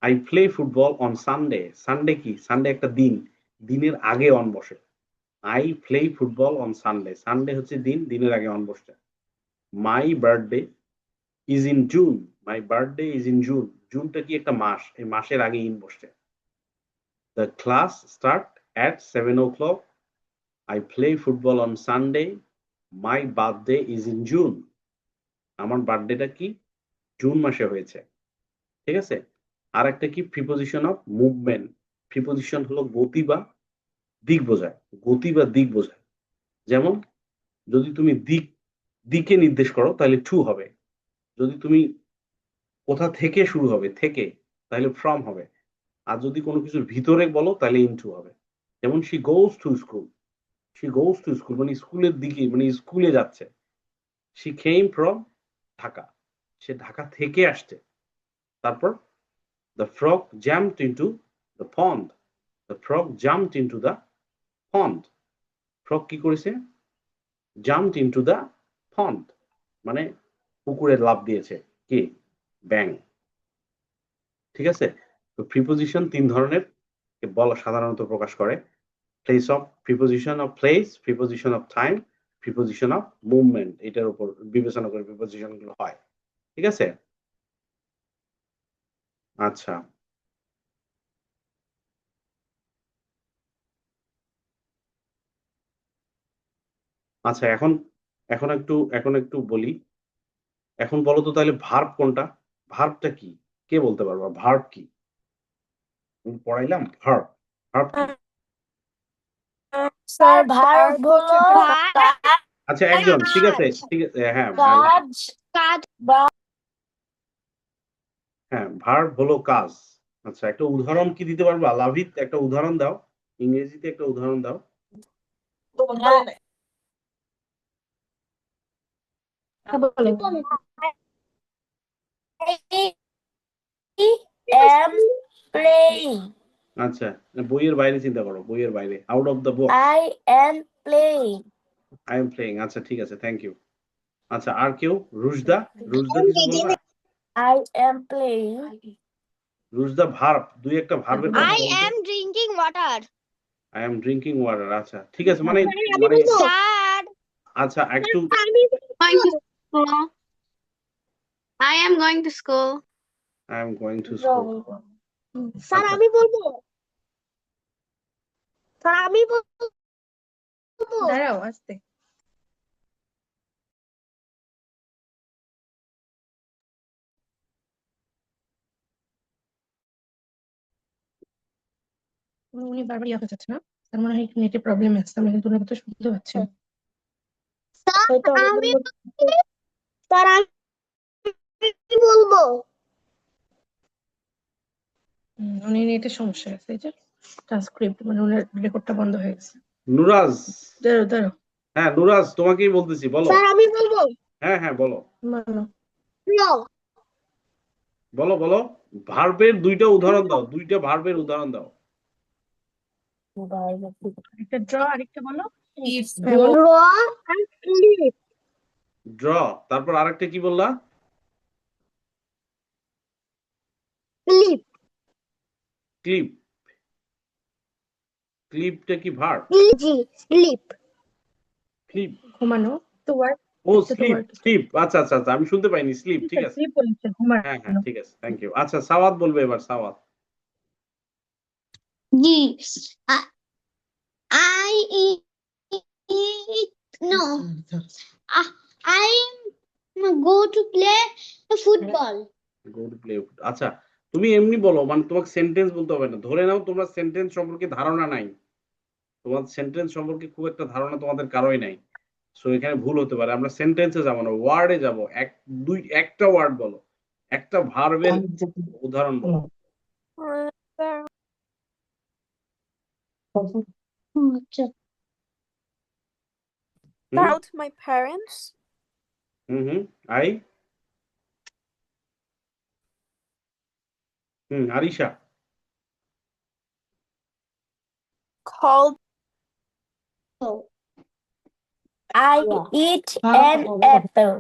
I play football on Sunday, Sunday কি? সানডে একটা দিন, দিনের আগে অন বসে। I play football on Sunday, Sunday হচ্ছে দিন, দিনের আগে অন বসছে। My birthday is in June, my birthday is in June, জুনটা কি? একটা মাস, এই মাসের আগে ইন বসছে। The class start at 7 o'clock, I play football on Sunday, my birthday is in June, আমার বার্থডেটা কি? জুন মাসে হয়েছে। ঠিক আছে, আর একটা কি? প্রিপোজিশন অফ মুভমেন্ট, প্রিপোজিশন হলো গতি বা দিক বোঝায়, গতি বা দিক বোঝায়। যেমন যদি তুমি দিকে নির্দেশ করো তাহলে টু হবে। যদি তুমি কোথা থেকে শুরু হবে, থেকে, তাহলে ফ্রম হবে। আর যদি কোনো কিছুর ভিতরে বলো তাহলে ইনটু হবে। যেমন she goes to school, she goes to school মানে স্কুলের দিকে মানে স্কুলে যাচ্ছে। শি কেম ফ্রম ঢাকা, সে ঢাকা থেকে আসছে। তারপর the frog jumped into the pond, the frog jumped into the pond, frog কি করেছে? জাম্পড ইনটু দ্য পন্ড মানে পুকুরে লাফ দিয়েছে। কে? ব্যাং। ঠিক আছে? তো প্রিপোজিশন 3 ধরনের বলা সাধারণত প্রকাশ করে। Place of preposition of place, preposition of time, preposition of movement, এটার উপর বিবেচনা করে প্রিপোজিশন গুলো হয়। ঠিক আছে? আচ্ছা, আচ্ছা এখন এখন একটু বলি। এখন বলো তো তাহলে ভার্ব কোনটা? ভার্বটা কি? কে বলতে পারবা ভার্ব কি? আমি পড়াইলাম ভার্ব। ভার্ব কি? স্যার ভার্ব হলো আচ্ছা একজন, ঠিক আছে, ঠিক আছে, হ্যাঁ কাজ কাজ বা হ্যাঁ ভার্ব হলো কাজ। আচ্ছা একটা উদাহরণ কি দিতে পারবা? লাভিত একটা উদাহরণ দাও, ইংরেজিতে একটা উদাহরণ দাও। I am playing. আচ্ছা বইয়ের বাইরে চিন্তা করো, বইয়ের বাইরে, out of the box. I am playing. I am playing. আচ্ছা ঠিক আছে, থ্যাংক ইউ। আচ্ছা আর কেউ? রুশদা, রুশদা কিছু বলবা? I am playing. Rushda verb, দুই একটা ভার্বের কথা I বলতো। am drinking water. I am drinking water. আচ্ছা ঠিক আছে, আমি বলবো স্যার আচ্ছা একটু I am going to school. I am going to school. Sir আচ্ছা। আমি বলবো স্যার আমি বলবো দাঁড়াও আস্তে। উনি বারবার ইয়ে হয়ে যাচ্ছে না? তার মনে হয় নেটে প্রবলেম আছে, আমরা কিন্তু ওনার কথা শুনতে পাচ্ছি না। স্যার আমি স্যার আমি বলবো উনি নেটের সমস্যা আছে, এই যে ট্রান্সক্রিপ্ট মানে ওনার রেকর্ডটা বন্ধ হয়ে গেছে। নুরাজ, দাঁড়াও দাঁড়াও হ্যাঁ নুরাজ তোমাকেই বলতেছি, বলো। স্যার আমি বলবো হ্যাঁ হ্যাঁ বলো বলো। নো বলো বলো। ভার্বের দুইটা উদাহরণ দাও, দুইটা ভার্বের উদাহরণ দাও। একটা ড্র, আরেকটা বলো। ড্র এন্ড স্লিপ ড্র, তারপর আরেকটা কি বললা? Sleep clip. ক্লিপটা কি ভার্ব? জি স্লিপ ক্লিপ, ঘুমানো তো ওয়ার্ড। ও স্লিপ, স্লিপ, আচ্ছা আচ্ছা আচ্ছা আমি শুনতে পাইনি, স্লিপ, ঠিক আছে। স্লিপ বলেছে, ঘুমানো। হ্যাঁ হ্যাঁ ঠিক আছে, থ্যাংক ইউ। আচ্ছা সাওয়াত বলবে এবার, সাওয়াত। জি I eat no I go to play football. Go to play. আচ্ছা তুমি এমনি বলো, মানে তোমাকে সেন্টেন্স বলতে হবে না। ধরে নাও তোমরা সেন্টেন্স সম্পর্কে ধারণা নাই, তোমার সেন্টেন্স সম্পর্কে খুব একটা ধারণা তোমাদের কারোই নাই। সো এখানে ভুল হতে পারে। আমরা সেন্টেন্সে যাবো না, ওয়ার্ডে যাব। একটা ওয়ার্ড বলো, একটা ভার্বের উদাহরণ বলো। আচ্ছা Called my parents. Hmm I Arisha. Called I eat an apple.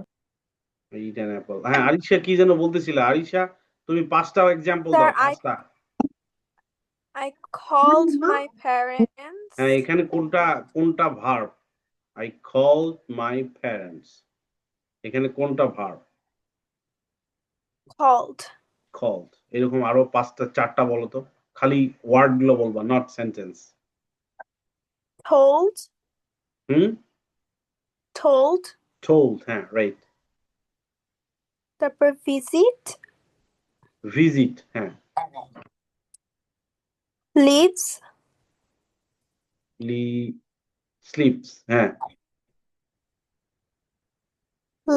It an Apple. হ্যাঁ আরিশা কি যেন বলতেছিলে? আরিশা তুমি 5টা এক্সাম্পল দাও, Sir, 5টা। I called my parents. হ্যাঁ এখানে কোনটা কোনটা verb? I called my parents, এখানে কোনটা ভার্ব? Called. কল্ড। এরকম আরো 5টা 4টা বলো তো, খালি ওয়ার্ড গুলো বলবা, not sentence. Told. Hmm Told. Told, হ্যাঁ রাইট। তারপর visit. ভিজিট, হ্যাঁ। Leaves. স্লিপস, হ্যাঁ।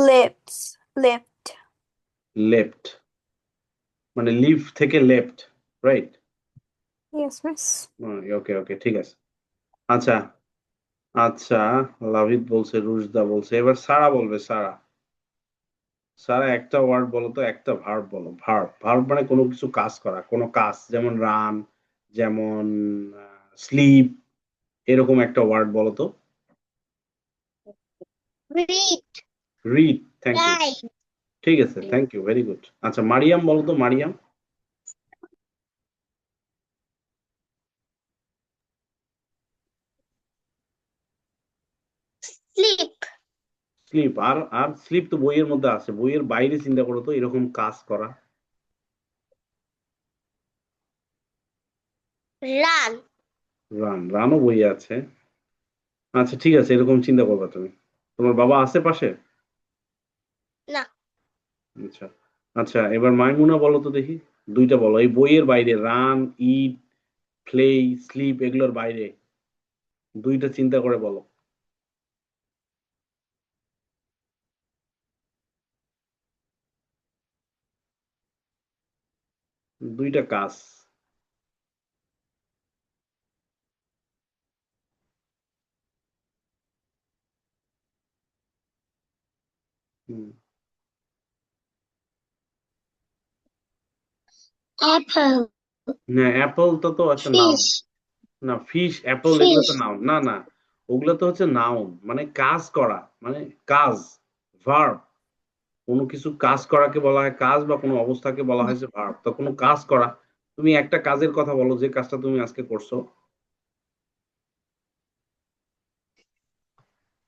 Lips. Left. লেফট মানে লিভ থেকে লেফট, রাইট। Yes, miss. ওকে ওকে ঠিক আছে। আচ্ছা আচ্ছা, লাভিত বলছে, রুশদা বলছে, এবার সারা বলবে। সারা সারা একটা ওয়ার্ড বলো তো, একটা ভার্ব বলো। ভার্ব ভার্ব মানে কোনো কিছু কাজ করা, কোনো কাজ, যেমন রান, যেমন স্লিপ, এরকম একটা ওয়ার্ড বলো তো। Read. Read, thank you. Write. ঠিক আছে, থ্যাংক ইউ, ভেরি গুড। আচ্ছা মারিয়াম বলো তো, মারিয়াম। Sleep. স্লিপ, আর আর স্লিপ তো বইয়ের মধ্যে আছে, বইয়ের বাইরে চিন্তা করো তো, এরকম কাজ করা। Run. রান, রানও বইয়ে আছে। আচ্ছা ঠিক আছে, এরকম চিন্তা করবা তুমি। তোমার বাবা আছে পাশে? না। আচ্ছা আচ্ছা, এবার মাইমুনা বলো তো দেখি, দুইটা বলো এই বইয়ের বাইরে, রান, ইট, প্লে, স্লিপ, এগুলোর বাইরে দুইটা চিন্তা করে বলো। দুইটা কাজ। হুম। Apple. না, অ্যাপলটা তো একটা নাউন। Fish. না, ফিশ, অ্যাপল এগুলো তো Fish. নাউন না। না, ওগুলো তো হচ্ছে নাউন, মানে কাজ করা, মানে কাজ, ভার্ব। কোনো কিছু কাজ করাকে বলা হয় কাজ, বা কোনো অবস্থাকে বলা হয় যে ভার্ব। তো কোনো কাজ করা, তুমি একটা কাজের কথা বলো যে কাজটা তুমি আজকে করছো।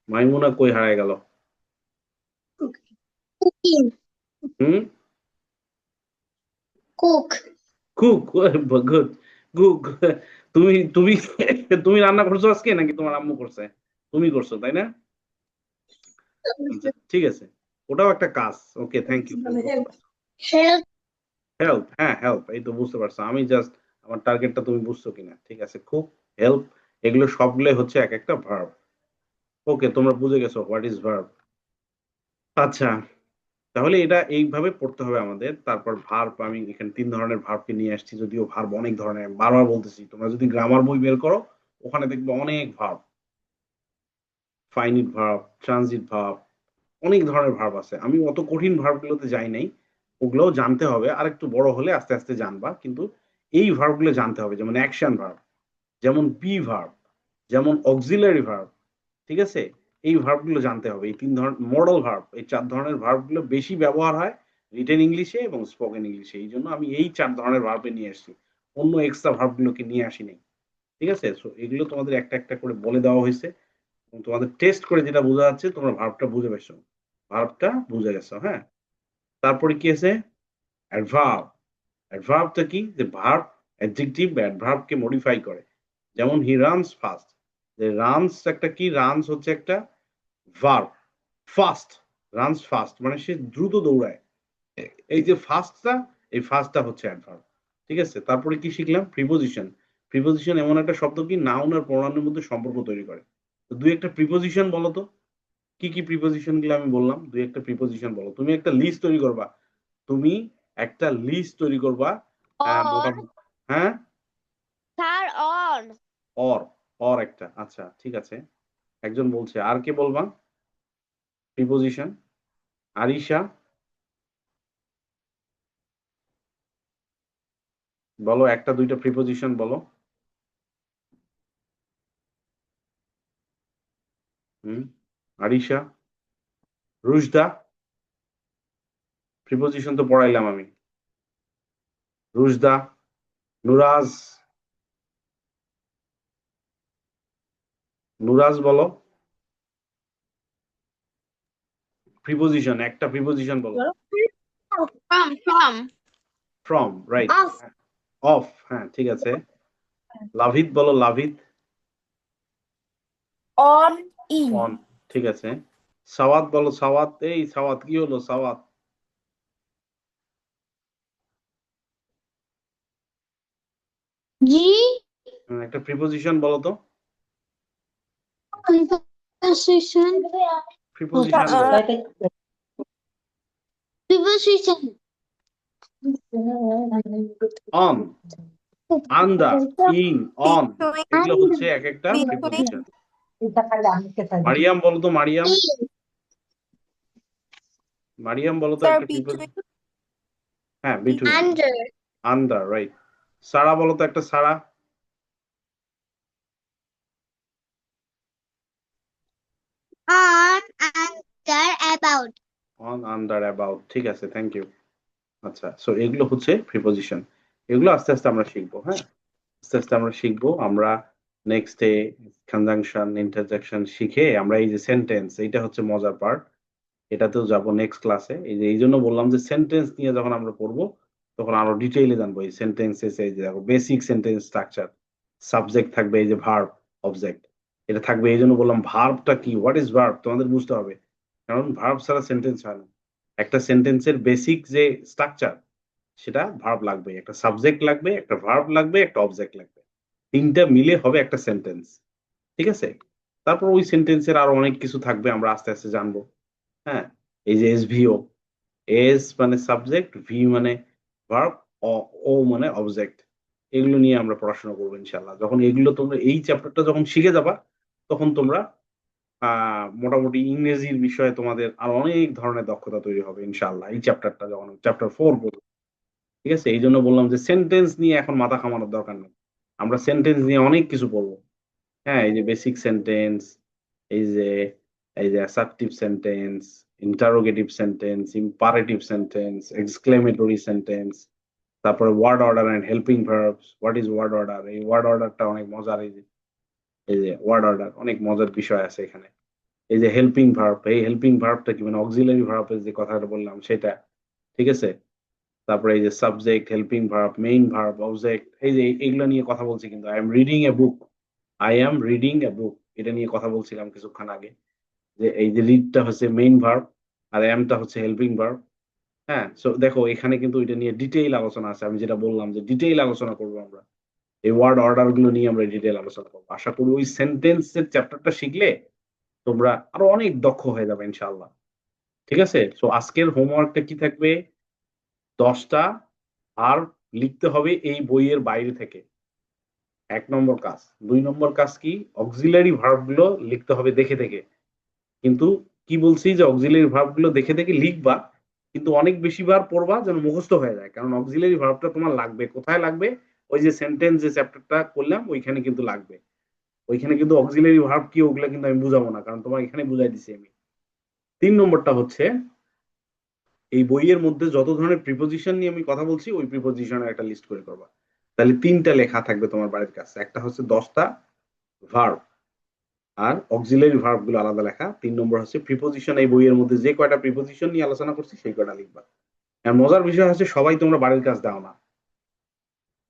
মাইমুনা কই হারায় গেল? Cooking. হুম। Cook. Cook, good, cook. তুমি তুমি তুমি রান্না করছো আজকে, নাকি তোমার আম্মু করছে? তুমি করছো, তাই না? আচ্ছা ঠিক আছে, ওটাও একটা কাজ। ওকে, থ্যাংক ইউ। Help. হেল্প, হ্যাঁ হেল্প, এই তো বুঝতে পারছো। আমি জাস্ট আমার টার্গেটটা তুমি বুঝছো কিনা। ঠিক আছে, খুব, হেল্প, এগুলো সবগুলোই হচ্ছে এক একটা ভার্ব। ওকে, তোমরা বুঝে গেছো হোয়াট ইজ ভার্ব। আচ্ছা, তাহলে এটা এইভাবে পড়তে হবে আমাদের। তারপর ভার্ব, আমি এখানে 3 ধরনের ভার্বকে নিয়ে আসছি, যদিও ভার্ব অনেক ধরনের, বারবার বলতেছি। তোমরা যদি গ্রামার বই বের করো, ওখানে দেখবে অনেক verb, finite verb, transit verb, অনেক ধরনের ভার্ব আছে। আমি অত কঠিন ভার্বগুলোতে যাই নাই, ওগুলোও জানতে হবে। আর একটু বড় হলে আস্তে আস্তে জানবা, কিন্তু এই ভার্বগুলো জানতে হবে। যেমন অ্যাকশন ভার্ব, যেমন বি ভার্ব, যেমন অক্সিলারি ভার্ব। ঠিক আছে, এই ভার্বগুলো জানতে হবে। এই 3 ধরনের মডেল ভার্ব, এই 4 ধরনের ভার্বগুলো বেশি ব্যবহার হয় রিটেন ইংলিশে এবং স্পোকেন ইংলিশে। এই জন্য আমি এই 4 ধরনের ভার্বে নিয়ে আসছি, অন্য এক্সট্রা ভার্বগুলোকে নিয়ে আসি নাই। ঠিক আছে, সো এগুলো তোমাদের একটা একটা করে বলে দেওয়া হয়েছে, এবং তোমাদের টেস্ট করে যেটা বোঝা যাচ্ছে তোমরা ভার্বটা বুঝে পেয়েছো, ভার্বটা বুঝে গেছো। হ্যাঁ, তারপরে কি আছে? অ্যাডভার্ব। অ্যাডভার্বটা কি? যে ভার্ব অ্যাডজেক্টিভ বা অ্যাডভার্বকে মডিফাই করে। যেমন হি রানস ফাস্ট, যে রানস একটা কি? রানস হচ্ছে একটা ভার্ব। ফাস্ট, রানস ফাস্ট মানে সে দ্রুত দৌড়ায়। এই যে ফাস্টটা, এই ফাস্টটা হচ্ছে অ্যাডভার্ব। ঠিক আছে, তারপরে কি শিখলাম? প্রিপোজিশন। প্রিপোজিশন এমন একটা শব্দ কি নাউন আর প্রোনাউনের মধ্যে সম্পর্ক তৈরি করে। তো দুই একটা প্রিপোজিশন বলো তো, কি কি প্রিপোজিশন গুলো আমি বললাম, দুই একটা প্রিপোজিশন বলো। তুমি একটা লিস্ট তৈরি করবা, তুমি একটা লিস্ট তৈরি করবা। Or. মোটামুটি। হ্যাঁ, Sir, or. অর, অর একটা। আচ্ছা ঠিক আছে, একজন বলছে, আর কে বলবা প্রিপোজিশন? আরিশা বলো, একটা দুইটা প্রিপোজিশন বলো। হুম, আরিশা, রুশদা, প্রিপোজিশন তো পড়াইলাম আমি। রুশদা, নুরাজ, নুরাজ বলো প্রিপোজিশন, একটা প্রিপোজিশন বলো। From. From, right. Of. Of, হ্যাঁ ঠিক আছে। লাভিত বলো, লাভিত। On, in. অন, ঠিক আছে। সাওয়াত বলো, সাওয়াত। এই সাওয়াত, কি হলো সাওয়াত? G. একটা প্রিপোজিশন বলো তো, Preposition. প্রিপোজিশন বলো। Preposition. On, under, in, on, Between, এগুলো হচ্ছে এক একটা between, প্রিপোজিশন। মারিয়াম বলো তো, মারিয়াম বলো তো sir, একটা between, প্রিপোজিশন। হ্যাঁ, between, Under. Under, right. Sara বলো তো একটা, Sara. On, under, about. On, under, about, ঠিক আছে, থ্যাংক ইউ। আচ্ছা, সো এগুলো হচ্ছে প্রিপোজিশন। এগুলো আস্তে আস্তে আমরা শিখবো, হ্যাঁ, আস্তে আস্তে আমরা শিখবো। আমরা নেক্সটে কনজাংশন, ইন্টারজেকশন শিখে আমরা এই যে সেন্টেন্স, এইটা হচ্ছে মজার পার্ট, এটাতেও যাবো নেক্সট ক্লাসে। এই যে এই জন্য বললাম যে সেন্টেন্স নিয়ে যখন আমরা পড়বো তখন আরো ডিটেইলে জানবো এই সেন্টেন্সেস। এই যে দেখো বেসিক সেন্টেন্স স্ট্রাকচার, সাবজেক্ট থাকবে, এই যে ভার্ব, অবজেক্ট, এটা থাকবে। এই জন্য বললাম ভার্বটা কি, হোয়াট ইজ ভার্ব, তোমাদের বুঝতে হবে, কারণ ভার্ব ছাড়া সেন্টেন্স হয় না। একটা সেন্টেন্সের বেসিক যে স্ট্রাকচার, সেটা ভার্ব লাগবে, একটা সাবজেক্ট লাগবে, একটা ভার্ব লাগবে, একটা অবজেক্ট লাগবে, তিনটা মিলে হবে একটা সেন্টেন্স, ঠিক আছে? তারপর ওই সেন্টেন্সের আরো অনেক কিছু থাকবে, আমরা আস্তে আস্তে জানবো। হ্যাঁ, এই যে এসভিও, এস মানে সাবজেক্ট, ভি মানে ভার্ব, ও মানে অবজেক্ট, এগুলো নিয়ে আমরা পড়াশোনা করবো ইনশাল্লাহ। যখন এগুলো তোমরা এই চ্যাপ্টারটা যখন শিখে যাবা, তখন তোমরা মোটামুটি ইংরেজির বিষয়ে তোমাদের আরো অনেক ধরনের দক্ষতা তৈরি হবে ইনশাল্লাহ, এই চ্যাপ্টারটা যখন চ্যাপ্টার 4 পড়বো, ঠিক আছে? এই জন্য বললাম যে সেন্টেন্স নিয়ে এখন মাথা ঘামানোর দরকার নেই, আমরা সেন্টেন্স নিয়ে অনেক কিছু পড়বো। হ্যাঁ, এই যে বেসিক সেন্টেন্স, এই যে assertive sentence, interrogative sentence, imperative sentence, exclamatory sentence, তারপরে word order and helping verbs. What is word order? এই ওয়ার্ড অর্ডারটা অনেক মজার। এই যে ওয়ার্ড অর্ডার অনেক মজার বিষয় আছে এখানে। এই যে হেল্পিং ভার্ব, এই হেল্পিং ভার্বটা কি, মানে অক্সিলারি ভার্বের যে কথাটা বললাম সেটা, ঠিক আছে? তারপরে এই যে subject, helping verb, main verb, object, এই যে এগুলো নিয়ে কথা বলছি কিন্তু। I am reading a book, I am reading a book, এটা নিয়ে কথা বলছিলাম কিছুক্ষণ আগে, যে এই যে রিডটা হচ্ছে মেইন ভার্ব আর এমটা হচ্ছে হেল্পিং ভার্ব। হ্যাঁ, সো দেখো এখানে কিন্তু এটা নিয়ে ডিটেইল আলোচনা আছে। আমি যেটা বললাম যে ডিটেইল আলোচনা করবো আমরা, এই ওয়ার্ড অর্ডার গুলো নিয়ে আমরা ডিটেইল আলোচনা করবো। আশা করি ওই সেন্টেন্সের চ্যাপ্টারটা শিখলে তোমরা আরো অনেক দক্ষ হয়ে যাবে ইনশাআল্লাহ, ঠিক আছে? সো আজকের হোমওয়ার্কটা কি থাকবে? 10টা ভার্ব লিখতে হবে এই বইয়ের বাইরে থেকে, 1 নম্বর কাজ। 2 নম্বর কাজ কি? অক্সিলারি ভার্ব গুলো লিখতে হবে দেখে দেখে। কিন্তু কি বলছি, যে অক্সিলারি ভার্ব গুলো দেখে দেখে লিখবা, কিন্তু অনেক বেশি বার পড়বা যেন মুখস্থ হয়ে যায়, কারণ অক্সিলারি ভার্বটা তোমার লাগবে। কোথায় লাগবে? ওই যে সেন্টেন্স যে চ্যাপ্টারটা করলাম ওইখানে কিন্তু লাগবে। ওইখানে কিন্তু অক্সিলারি ভার্ব কি ওগুলা কিন্তু আমি বুঝাবো না, কারণ তোমার এখানে বুঝাই দিছি আমি। 3 নম্বরটা হচ্ছে এই বইয়ের মধ্যে যত ধরনের প্রিপোজিশন নিয়ে আমি কথা বলছি ওই প্রিপোজিশনের একটা লিস্ট করে করবা। তাহলে 3টা লেখা থাকবে তোমার বাড়ির কাছে, একটা হচ্ছে 10টা ভার্ব আর অক্সিলারি ভার্ব গুলো আলাদা লেখা। 3 নম্বর হচ্ছে প্রিপোজিশন, এই বইয়ের মধ্যে যে কয়টা প্রিপোজিশন নিয়ে আলোচনা করছি সেই কয়টা লিখবা। আর মজার বিষয় হচ্ছে সবাই তোমরা বাড়ির কাজ দাও না,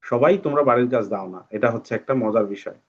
সবাই তোমরা বাড়ির কাজ দাও না, এটা হচ্ছে একটা মজার বিষয়।